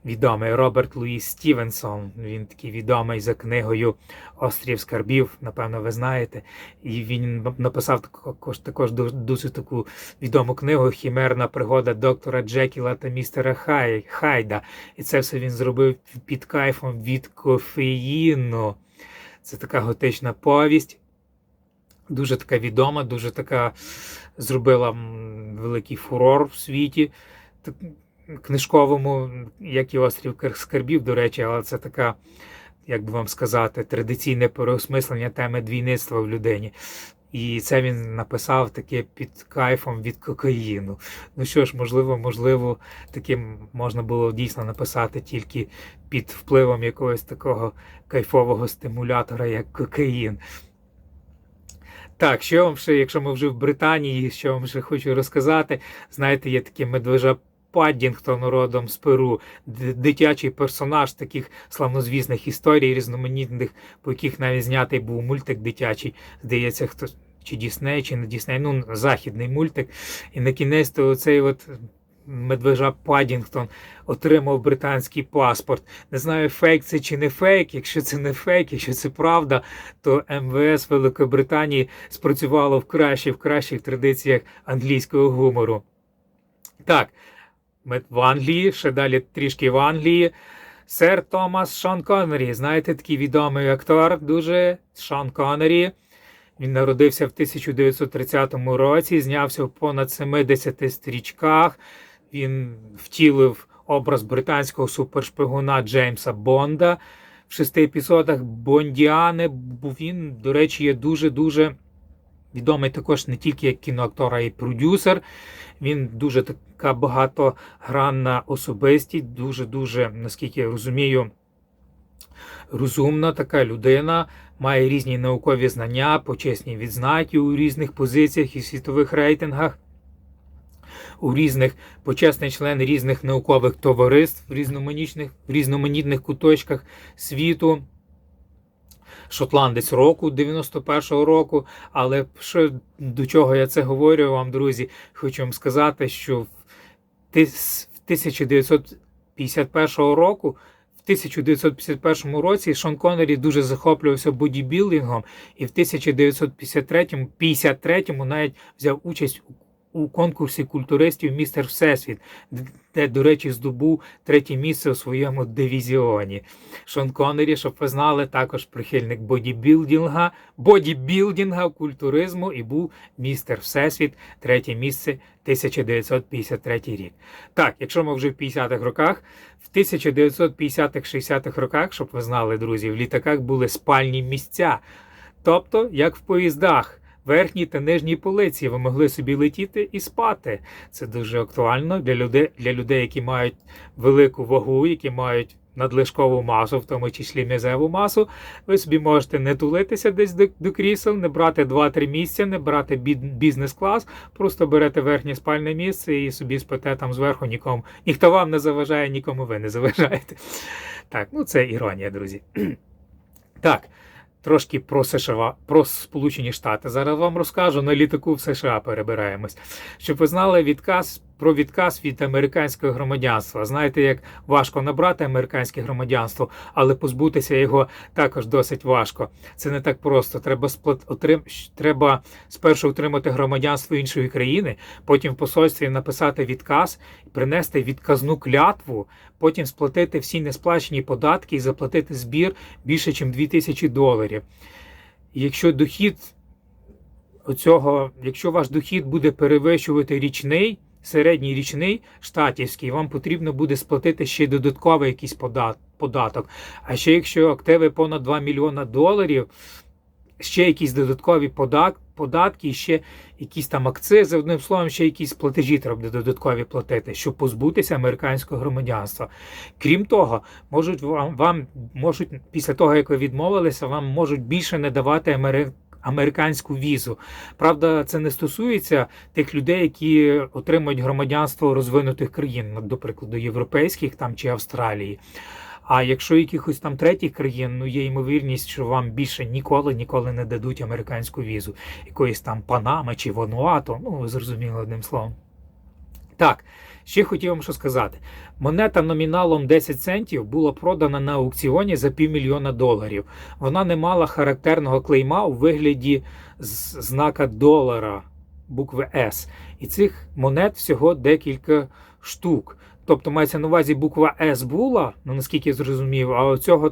відомий Роберт Луїс Стівенсон. Він такий відомий за книгою «Острів скарбів», напевно, ви знаєте. І він написав також дуже таку відому книгу «Хімерна пригода доктора Джекіла та містера Хайда». І це все він зробив під кайфом від кофеїну. Це така готична повість. Дуже така відома, дуже така зробила великий фурор в світі книжковому, як і «Острів скарбів», до речі, але це така, як би вам сказати, традиційне переосмислення теми двійництва в людині. І це він написав таке під кайфом від кокаїну. Ну що ж, можливо, таким можна було дійсно написати тільки під впливом якогось такого кайфового стимулятора, як кокаїн. Так, що вам ще, якщо ми вже в Британії, що вам ще хочу розказати. Знаєте, є такий медвежа Паддінгтон родом з Перу, дитячий персонаж таких славнозвісних історій різноманітних, по яких навіть знятий був мультик дитячий, здається, чи Дісней, чи не Дісней, ну, західний мультик. І на кінець то оцей от медвежа Паддінгтон отримав британський паспорт. Не знаю, фейк це чи не фейк. Якщо це не фейк, якщо це правда, то МВС Великої Британії спрацювало в кращих традиціях англійського гумору. Так, ми в Англії, ще далі трішки в Англії. Сер Томас Шон Коннері, знаєте, такий відомий актор, дуже Шон Коннері. Він народився в 1930 році, знявся в понад 70 стрічках. Він втілив образ британського супершпигуна Джеймса Бонда в 6 епізодах Бондіани. Він, до речі, є дуже-дуже відомий також не тільки як кіноактор, а й продюсер. Він дуже така багатогранна особистість, дуже-дуже, наскільки я розумію, розумна така людина, має різні наукові знання, почесні відзнаки у різних позиціях і світових рейтингах, почесний член різних наукових товариств в різноманітних куточках світу. Шотландець року 91-го року, але до чого я це говорю вам, друзі, хочу вам сказати, що в 1951 році Шон Коннері дуже захоплювався бодібілдингом і в 1953-му навіть взяв участь у конкурсі культуристів «Містер Всесвіт», де, до речі, здобув 3-те місце у своєму дивізіоні. Шон Коннері, щоб ви знали, також прихильник бодібілдинга, культуризму і був «Містер Всесвіт», 3-те місце, 1953 рік. Так, якщо ми вже в 50-х роках, в 1950-60-х роках, щоб ви знали, друзі, в літаках були спальні місця. Тобто, як в поїздах. Верхні та нижні полиці, ви могли собі летіти і спати. Це дуже актуально для людей, які мають велику вагу, які мають надлишкову масу, в тому числі м'язеву масу. Ви собі можете не тулитися десь до крісел, не брати 2-3 місця, не брати бізнес-клас, просто берете верхнє спальне місце і собі спите там зверху, ніхто вам не заважає, нікому ви не заважаєте. Так, ну це іронія, друзі. Так. Трошки про США, про Сполучені Штати. Зараз вам розкажу, на літаку в США перебираємось. Щоб ви знали про відказ від американського громадянства. Знаєте, як важко набрати американське громадянство, але позбутися його також досить важко. Це не так просто. Треба спершу отримати громадянство іншої країни, потім в посольстві написати відказ, принести відказну клятву, потім сплатити всі несплачені податки і заплатити збір більше, ніж $2000. І якщо ваш дохід буде перевищувати середній річний штатівський, вам потрібно буде сплатити ще додатковий якийсь податок. А ще якщо активи понад $2 мільйона, ще якісь додаткові податки, ще якісь там акцизи, одним словом, ще якісь платежі треба додаткові платити, щоб позбутися американського громадянства. Крім того, можуть після того, як ви відмовилися, вам можуть більше не давати американську візу. Правда, це не стосується тих людей, які отримують громадянство розвинутих країн, до прикладу, європейських там чи Австралії. А якщо якихось там третіх країн, є ймовірність, що вам більше ніколи не дадуть американську візу. Якоїсь там Панами чи Вануату, ви зрозуміли одним словом. Так, ще хотів вам що сказати. Монета номіналом 10 центів була продана на аукціоні за $500 000. Вона не мала характерного клейма у вигляді знака долара, букви S. І цих монет всього декілька штук. Тобто мається на увазі буква S була, наскільки я зрозумів, а оцього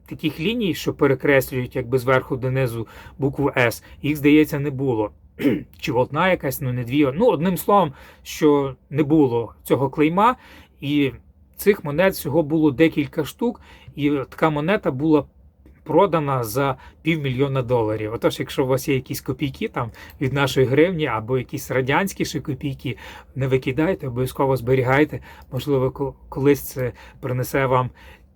таких ліній, що перекреслюють якби зверху донизу букву S, їх, здається, не було. Чи одна якась, не дві. Одним словом, що не було цього клейма, і цих монет всього було декілька штук, і така монета була продана за $500 000. Отож, якщо у вас є якісь копійки там від нашої гривні або якісь радянські ще копійки, не викидайте, обов'язково зберігайте. Можливо, колись це принесе вам,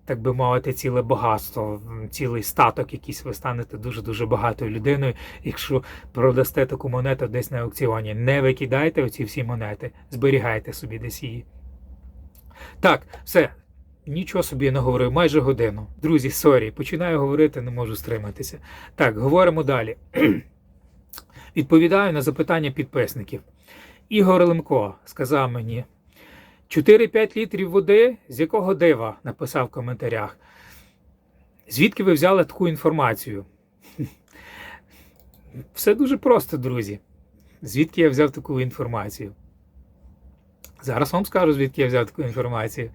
так би мовити, ціле багатство, цілий статок якийсь, ви станете дуже-дуже багатою людиною, якщо продасте таку монету десь на аукціоні. Не викидайте оці всі монети, зберігайте собі десь її. Так, все. Нічого собі не говорив, майже годину. Друзі, сорі, починаю говорити, не можу стриматися. Так, говоримо далі. Відповідаю на запитання підписників. Ігор Лемко сказав мені: 4-5 літрів води? З якого дива? Написав в коментарях. Звідки ви взяли таку інформацію? Все дуже просто, друзі. Звідки я взяв таку інформацію? Зараз вам скажу, звідки я взяв таку інформацію.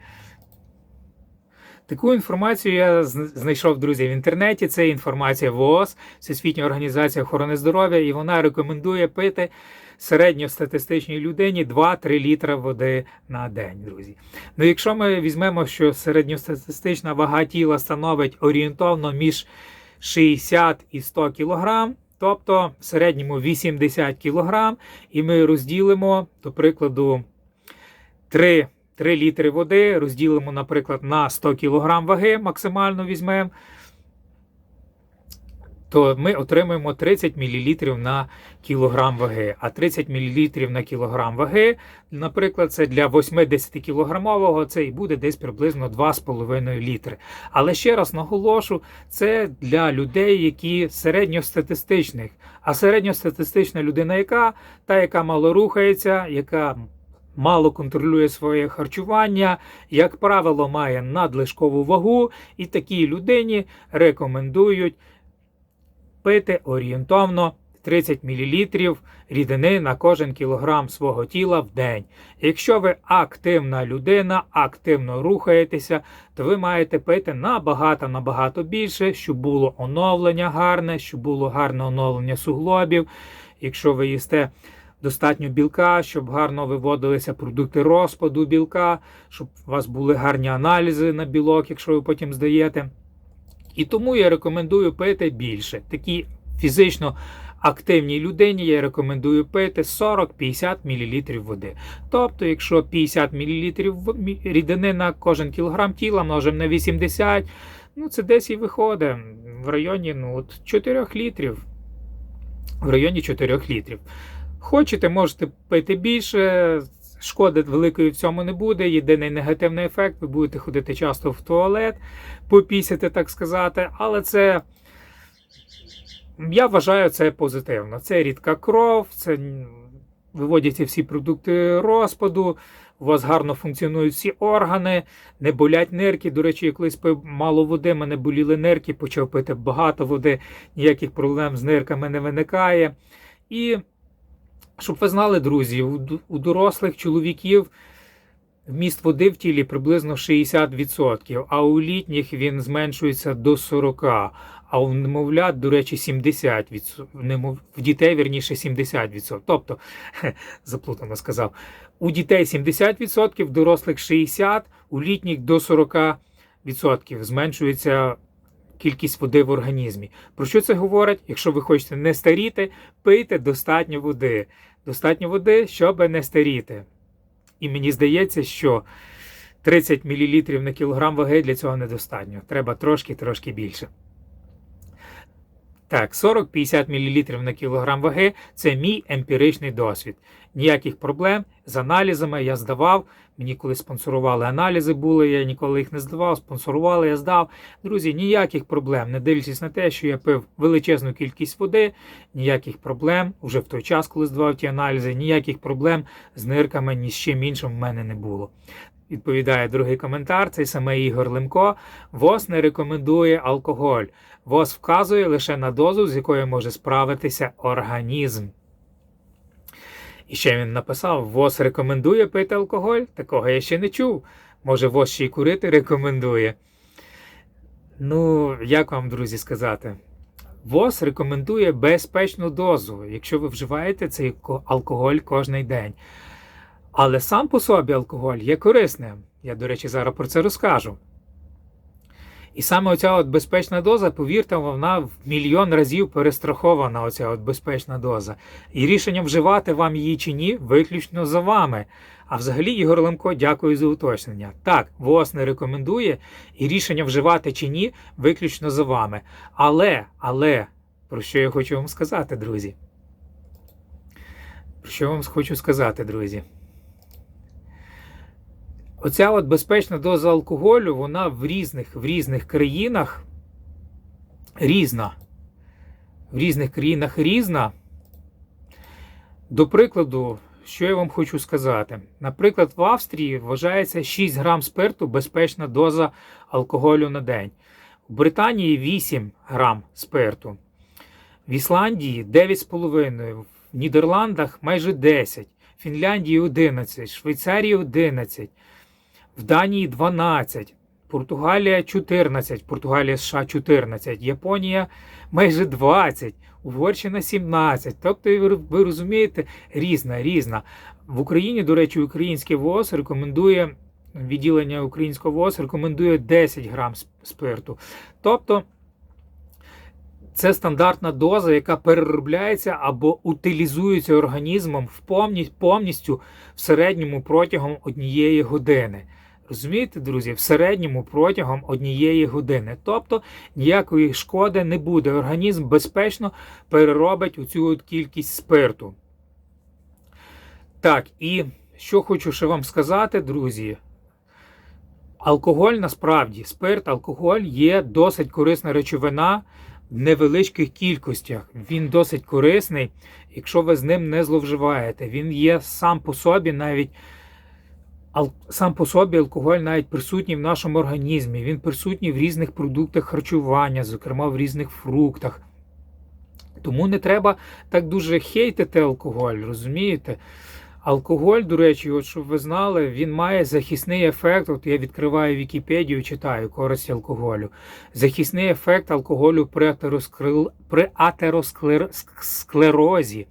Таку інформацію я знайшов, друзі, в інтернеті. Це інформація ВООЗ, Всесвітня організація охорони здоров'я, і вона рекомендує пити середньостатистичній людині 2-3 літра води на день, друзі. Ну, якщо ми візьмемо, що середньостатистична вага тіла становить орієнтовно між 60 і 100 кг, тобто в середньому 80 кг, і ми розділимо, до прикладу, 3 літри води, розділимо, наприклад, на 100 кг ваги, максимально візьмемо, то ми отримаємо 30 мл на кілограм ваги. А 30 мл на кілограм ваги, наприклад, це для 80-кілограмового, це і буде десь приблизно 2,5 літри. Але ще раз наголошу, це для людей, які середньостатистичних. А середньостатистична людина яка? Та, яка мало рухається, яка мало контролює своє харчування, як правило, має надлишкову вагу, і такій людині рекомендують пити орієнтовно 30 мл рідини на кожен кілограм свого тіла в день. Якщо ви активна людина, активно рухаєтеся, то ви маєте пити набагато більше, щоб було оновлення гарне, щоб було гарне оновлення суглобів. Якщо ви їсте достатньо білка, щоб гарно виводилися продукти розпаду білка, щоб у вас були гарні аналізи на білок, якщо ви потім здаєте. І тому я рекомендую пити більше. Такій фізично активній людині я рекомендую пити 40-50 мл води. Тобто, якщо 50 мл рідини на кожен кілограм тіла множимо на 80, ну це десь і виходить в районі 4 літрів. В районі 4 літрів. Хочете, можете пити більше, шкоди великої в цьому не буде. Єдиний негативний ефект, ви будете ходити часто в туалет, попісяти, так сказати, але це, я вважаю, це позитивно. Це рідка кров, це виводяться всі продукти розпаду, у вас гарно функціонують всі органи, не болять нирки. До речі, я колись пив мало води, мене боліли нирки, почав пити багато води, ніяких проблем з нирками не виникає. І щоб ви знали, друзі, у дорослих чоловіків вміст води в тілі приблизно 60%, а у літніх він зменшується до 40%, а у немовлят, до речі, 70%, в дітей, вірніше, 70%. Тобто, заплутано сказав, у дітей 70%, в дорослих 60%, у літніх до 40% зменшується кількість води в організмі. Про що це говорить? Якщо ви хочете не старіти, пийте достатньо води. Достатньо води, щоб не старіти. І мені здається, що 30 мл на кілограм ваги для цього недостатньо. Треба трошки більше. Так, 40-50 мл на кілограм ваги – це мій емпіричний досвід. Ніяких проблем з аналізами я здавав. Мені коли спонсорували аналізи були, я ніколи їх не здавав, спонсорували, я здав. Друзі, ніяких проблем, не дивлячись на те, що я пив величезну кількість води, ніяких проблем, уже в той час, коли здавав ті аналізи, ніяких проблем з нирками, ні з чим іншим в мене не було. Відповідає другий коментар, цей самий Ігор Лемко. ВОЗ не рекомендує алкоголь. ВОЗ вказує лише на дозу, з якою може справитися організм. І ще він написав, ВОЗ рекомендує пити алкоголь? Такого я ще не чув. Може, ВОЗ ще й курити рекомендує? Ну, як вам, друзі, сказати? ВОЗ рекомендує безпечну дозу, якщо ви вживаєте цей алкоголь кожен день. Але сам по собі алкоголь є корисним. Я, до речі, зараз про це розкажу. І саме оця от безпечна доза, повірте, вона в мільйон разів перестрахована, оця от безпечна доза. І рішення вживати вам її чи ні, виключно за вами. А взагалі, Ігор Лемко, дякую за уточнення. Так, ВОЗ не рекомендує, і рішення вживати чи ні, виключно за вами. Але, про що я хочу вам сказати, друзі? Про що я вам хочу сказати, друзі? Оця от безпечна доза алкоголю, вона в різних країнах різна. В різних країнах різна. До прикладу, що я вам хочу сказати. Наприклад, в Австрії вважається 6 грам спирту безпечна доза алкоголю на день. В Британії 8 грам спирту. В Ісландії 9,5. В Нідерландах майже 10. В Фінляндії 11. В Швейцарії 11. В Данії 12. Португалія 14, Португалія США 14, Японія майже 20, Угорщина 17. Тобто, ви розумієте, різна. В Україні, до речі, українське ВООЗ рекомендує, відділення українського ВООЗ рекомендує 10 грам спирту. Тобто, це стандартна доза, яка переробляється або утилізується організмом повністю в середньому протягом 1 години. Розумієте, друзі? В середньому протягом 1 години. Тобто ніякої шкоди не буде. Організм безпечно переробить оцю кількість спирту. Так, і що хочу ще вам сказати, друзі. Алкоголь насправді, спирт, алкоголь є досить корисна речовина в невеличких кількостях. Він досить корисний, якщо ви з ним не зловживаєте. Він є сам по собі алкоголь навіть присутній в нашому організмі. Він присутній в різних продуктах харчування, зокрема в різних фруктах. Тому не треба так дуже хейтити алкоголь, розумієте? Алкоголь, до речі, от щоб ви знали, він має захисний ефект. От я відкриваю Вікіпедію, читаю користі алкоголю. Захисний ефект алкоголю при атеросклерозі.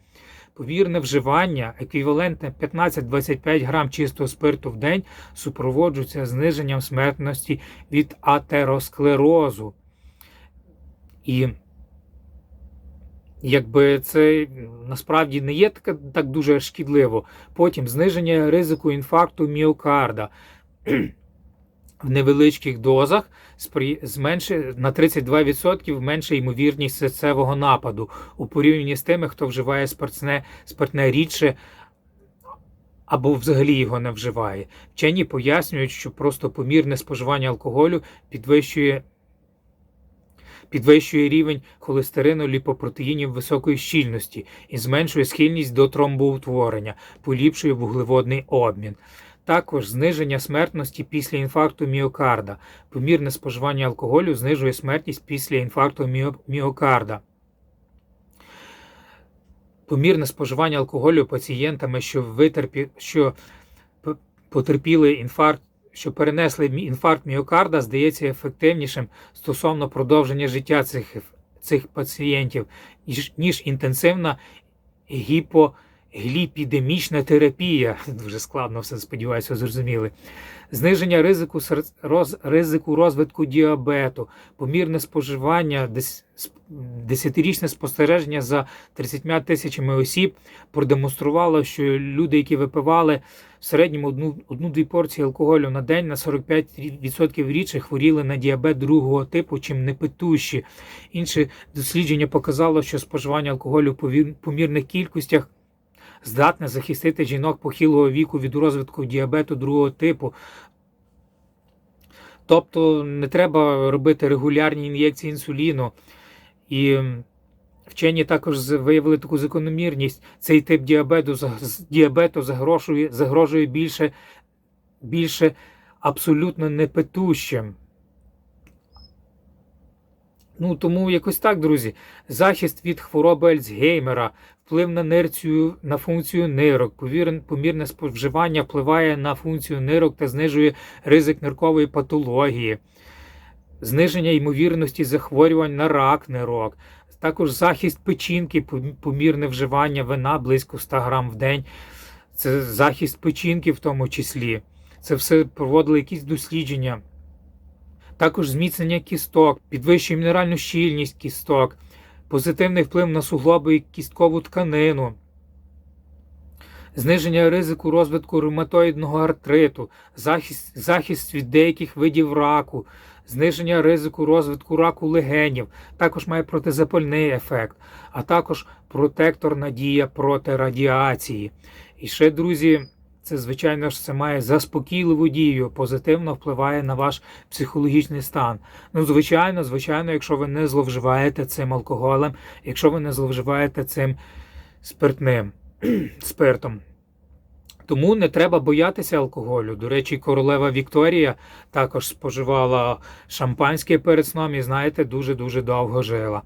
Повірне вживання, еквівалентне 15-25 грам чистого спирту в день, супроводжується зниженням смертності від атеросклерозу. І якби це насправді не є так дуже шкідливо. Потім зниження ризику інфаркту міокарда в невеличких дозах на 32% менша ймовірність серцевого нападу у порівнянні з тими, хто вживає спиртне рідше або взагалі його не вживає. Вчені пояснюють, що просто помірне споживання алкоголю підвищує рівень холестерину, ліпопротеїнів високої щільності і зменшує схильність до тромбоутворення, поліпшує вуглеводний обмін. Також зниження смертності після інфаркту міокарда. Помірне споживання алкоголю знижує смертність після інфаркту міокарда. Помірне споживання алкоголю пацієнтами, що потерпіли інфаркт, що перенесли інфаркт міокарда, здається ефективнішим стосовно продовження життя цих пацієнтів, ніж інтенсивна гіпогліпідемічна терапія. Дуже складно все, сподіваюся, зрозуміли. Зниження ризику розвитку діабету, помірне споживання, 10-річне спостереження за 30 тисячами осіб продемонструвало, що люди, які випивали в середньому одну-дві порції алкоголю на день, на 45% рідше хворіли на діабет другого типу, чим непитущі. Інше дослідження показало, що споживання алкоголю в помірних кількостях здатне захистити жінок похилого віку від розвитку діабету другого типу. Тобто не треба робити регулярні ін'єкції інсуліну. І вчені також виявили таку закономірність. Цей тип діабету загрожує більше абсолютно непитущим. Тому якось так, друзі. Захист від хвороби Альцгеймера, вплив на функцію нирок. Помірне споживання впливає на функцію нирок та знижує ризик ниркової патології. Зниження ймовірності захворювань на рак нирок. Також захист печінки, помірне вживання вина близько 100 грам в день. Це захист печінки в тому числі. Це все проводили якісь дослідження. Також зміцнення кісток, підвищує мінеральну щільність кісток, позитивний вплив на суглоби і кісткову тканину, зниження ризику розвитку ревматоїдного артриту, захист від деяких видів раку, зниження ризику розвитку раку легенів, також має протизапальний ефект, а також протекторна дія проти радіації. І ще, друзі, це, звичайно ж, це має заспокійливу дію, позитивно впливає на ваш психологічний стан. Звичайно, якщо ви не зловживаєте цим алкоголем, якщо ви не зловживаєте цим спиртом. Тому не треба боятися алкоголю. До речі, королева Вікторія також споживала шампанське перед сном і, знаєте, дуже-дуже довго жила.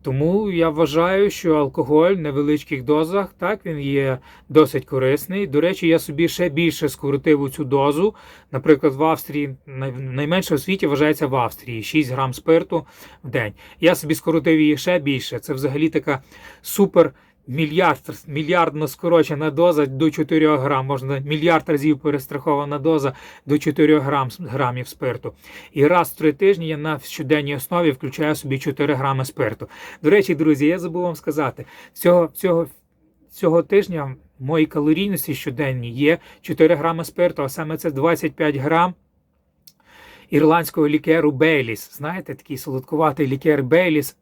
Тому я вважаю, що алкоголь в невеличких дозах, так, він є досить корисний. До речі, я собі ще більше скоротив цю дозу. Наприклад, в Австрії, найменше у світі вважається в Австрії, 6 грам спирту в день. Я собі скоротив її ще більше. Це взагалі така супер мільярдно скорочена доза до 4 грам. Можна мільярд разів перестрахована доза до 4 грамів спирту. І раз в 3 тижні я на щоденній основі включаю собі 4 грами спирту. До речі, друзі, я забув вам сказати, цього тижня в моїй калорійності щоденній є 4 грами спирту, а саме це 25 грам ірландського лікеру Бейліс. Знаєте, такий солодкуватий лікер Бейліс,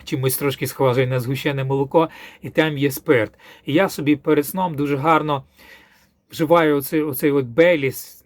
чимось трошки схожий на згущене молоко, і там є спирт. І я собі перед сном дуже гарно вживаю оцей от Бейліс,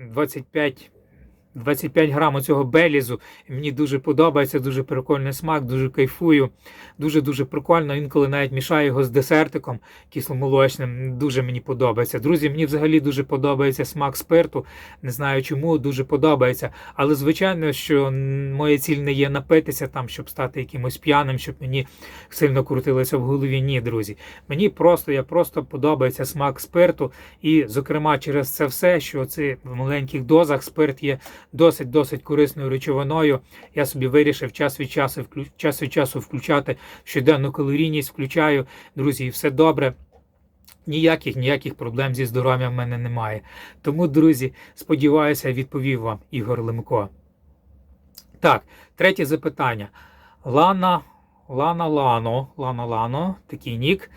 25 грам цього Белізу. Мені дуже подобається, дуже прикольний смак, дуже кайфую. Дуже-дуже прикольно. Інколи навіть мішаю його з десертиком кисломолочним. Дуже мені подобається. Друзі, мені взагалі дуже подобається смак спирту. Не знаю чому, дуже подобається. Але, звичайно, що моя ціль не є напитися там, щоб стати якимось п'яним, щоб мені сильно крутилося в голові. Ні, друзі. Мені просто подобається смак спирту. І, зокрема, через це все, що в маленьких дозах спирт є досить корисною речовиною. Я собі вирішив час від часу включати щоденну калорійність, включаю. Друзі, все добре. Ніяких проблем зі здоров'ям в мене немає. Тому, друзі, сподіваюся, відповів вам Ігор Лемко. Так, третє запитання. Лано, такий нік,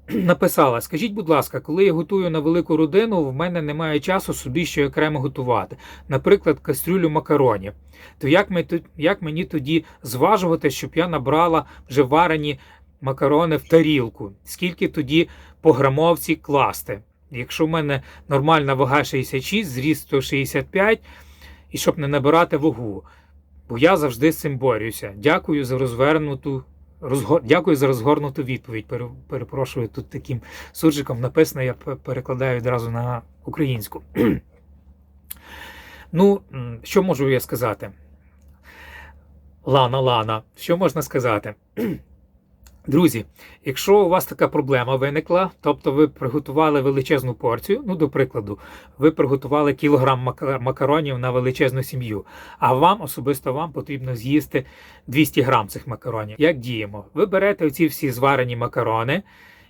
написала: скажіть, будь ласка, коли я готую на велику родину, в мене немає часу собі ще окремо готувати. Наприклад, кастрюлю макаронів. То як мені тоді зважувати, щоб я набрала вже варені макарони в тарілку? Скільки тоді по грамовці класти? Якщо в мене нормальна вага 66, зріст 165, і щоб не набирати вагу. Бо я завжди з цим борюся. Дякую за розгорнуту відповідь. Перепрошую, тут таким суржиком написано, я перекладаю одразу на українську. Ну, що можу я сказати? Лана, що можна сказати? Друзі, якщо у вас така проблема виникла, тобто ви приготували величезну порцію, до прикладу, ви приготували кілограм макаронів на величезну сім'ю, а особисто вам потрібно з'їсти 200 грам цих макаронів. Як діємо? Ви берете оці всі зварені макарони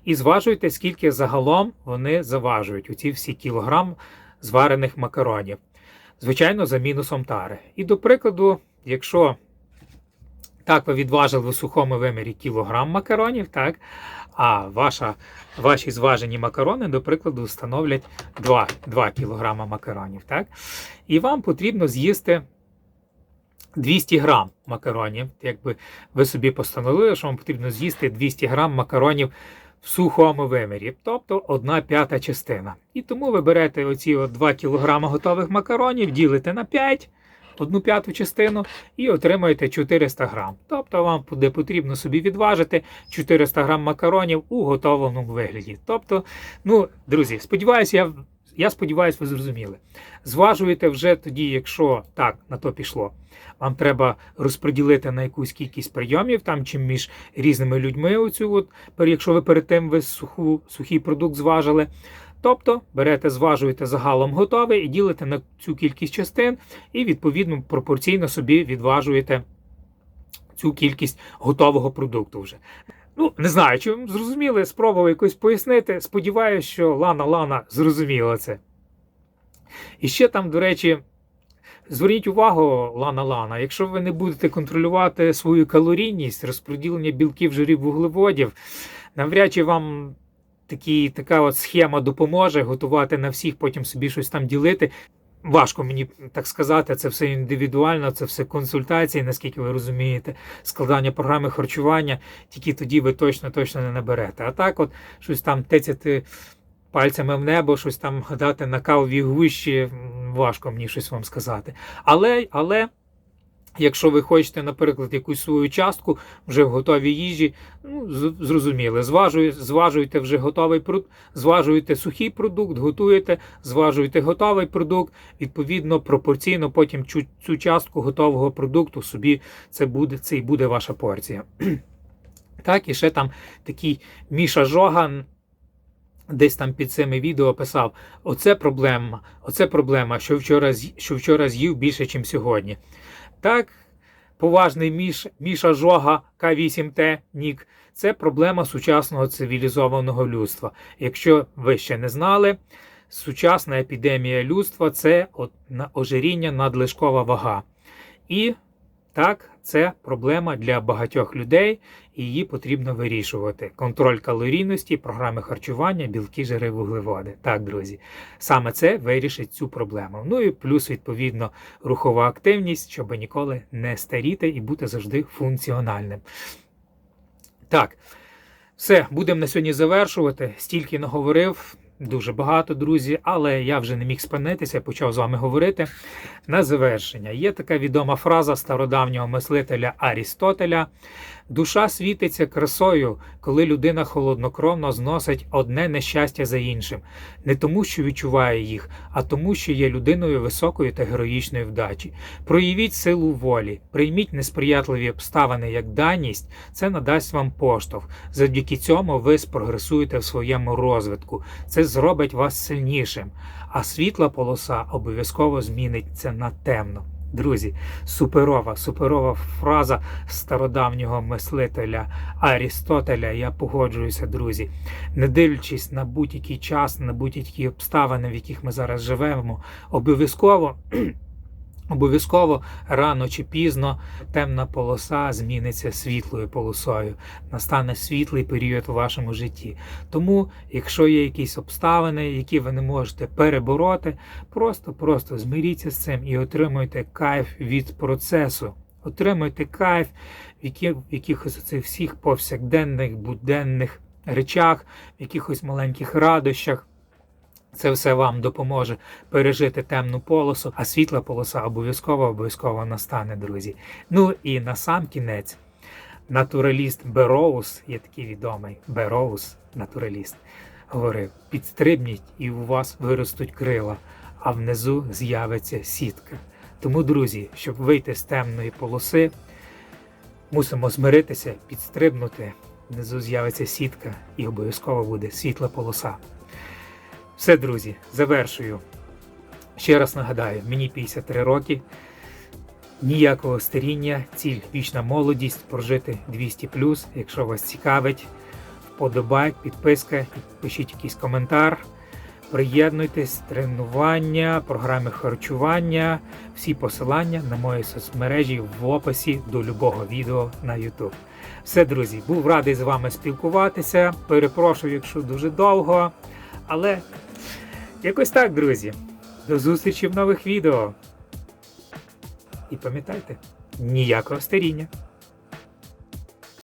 і зважуєте, скільки загалом вони заважують, оці всі кілограм зварених макаронів. Звичайно, за мінусом тари. І, до прикладу, якщо так ви відважили в сухому вимірі кілограм макаронів, так, а ваші зважені макарони, до прикладу, становлять 2 кілограма макаронів, так, і вам потрібно з'їсти 200 грам макаронів. Якби ви собі постановили, що вам потрібно з'їсти 200 грам макаронів в сухому вимірі, тобто 1/5 частина. І тому ви берете оці 2 кілограми готових макаронів, ділите на 5, 1/5 частину, і отримаєте 400 грам. Тобто вам буде потрібно собі відважити 400 грам макаронів у готовому вигляді. Тобто, друзі, я сподіваюся, ви зрозуміли. Зважуєте вже тоді, якщо так, на то пішло. Вам треба розподілити на якусь кількість прийомів, там, чи між різними людьми, якщо ви перед тим сухий продукт зважили. Тобто, зважуєте загалом готове і ділите на цю кількість частин, і, відповідно, пропорційно собі відважуєте цю кількість готового продукту вже. Не знаю, чи ви зрозуміли, спробував якось пояснити. Сподіваюся, що Лана зрозуміла це. І ще там, до речі, зверніть увагу, Лана, якщо ви не будете контролювати свою калорійність, розподілення білків, жирів, вуглеводів, навряд чи вам така от схема допоможе готувати на всіх, потім собі щось там ділити. Важко мені так сказати, це все індивідуально, це все консультації, наскільки ви розумієте, складання програми харчування, тільки тоді ви точно не наберете. А так от щось там тицяти пальцями в небо, щось там гадати на кавовій гущі, важко мені щось вам сказати. Але Якщо ви хочете, наприклад, якусь свою частку вже в готовій їжі, зрозуміли, зважуєте вже готовий продукт, зважуєте сухий продукт, готуєте, зважуєте готовий продукт, відповідно, пропорційно потім цю частку готового продукту собі це і буде ваша порція. Так, і ще там такий Міша Жоган десь там під цими відео писав: оце проблема, що вчора з'їв більше, ніж сьогодні. Так, поважний Міша Жога К8Т нік, це проблема сучасного цивілізованого людства. Якщо ви ще не знали, сучасна епідемія людства – це ожиріння, надлишкова вага. І так, це проблема для багатьох людей, і її потрібно вирішувати. Контроль калорійності, програми харчування, білки, жири, вуглеводи. Так, друзі, саме це вирішить цю проблему. Ну і плюс, відповідно, рухова активність, щоб ніколи не старіти і бути завжди функціональним. Так, все, будемо на сьогодні завершувати. Стільки наговорив. Дуже багато, друзі, але я вже не міг спинитися, почав з вами говорити. На завершення. Є така відома фраза стародавнього мислителя Арістотеля: душа світиться красою, коли людина холоднокровно зносить одне нещастя за іншим. Не тому, що відчуває їх, а тому, що є людиною високої та героїчної вдачі. Проявіть силу волі, прийміть несприятливі обставини як даність, це надасть вам поштовх. Завдяки цьому ви спрогресуєте в своєму розвитку. Це зробить вас сильнішим, а світла полоса обов'язково зміниться на темно. Друзі, суперова фраза стародавнього мислителя Арістотеля. Я погоджуюся, друзі. Не дивлячись на будь-який час, на будь-які обставини, в яких ми зараз живемо, обов'язково рано чи пізно темна полоса зміниться світлою полосою. Настане світлий період у вашому житті. Тому, якщо є якісь обставини, які ви не можете перебороти, просто змиріться з цим і отримуйте кайф від процесу. Отримуйте кайф в якихось оцих всіх повсякденних, буденних речах, в якихось маленьких радощах. Це все вам допоможе пережити темну полосу, а світла полоса обов'язково настане, друзі. Ну і на сам кінець, натураліст Бероуз, є такий відомий Бероуз, натураліст, говорив: підстрибніть і у вас виростуть крила, а внизу з'явиться сітка. Тому, друзі, щоб вийти з темної полоси, мусимо змиритися, підстрибнути, внизу з'явиться сітка і обов'язково буде світла полоса. Все, друзі, завершую. Ще раз нагадаю, мені 53 роки, ніякого старіння, ціль вічна молодість, прожити 200+. Якщо вас цікавить, вподобайк, підписка, пишіть якийсь коментар, приєднуйтесь, тренування, програми харчування, всі посилання на мої соцмережі в описі до любого відео на YouTube. Все, друзі, був радий з вами спілкуватися, перепрошую, якщо дуже довго. Але якось так, друзі. До зустрічі в нових відео. І пам'ятайте, ніякого старіння.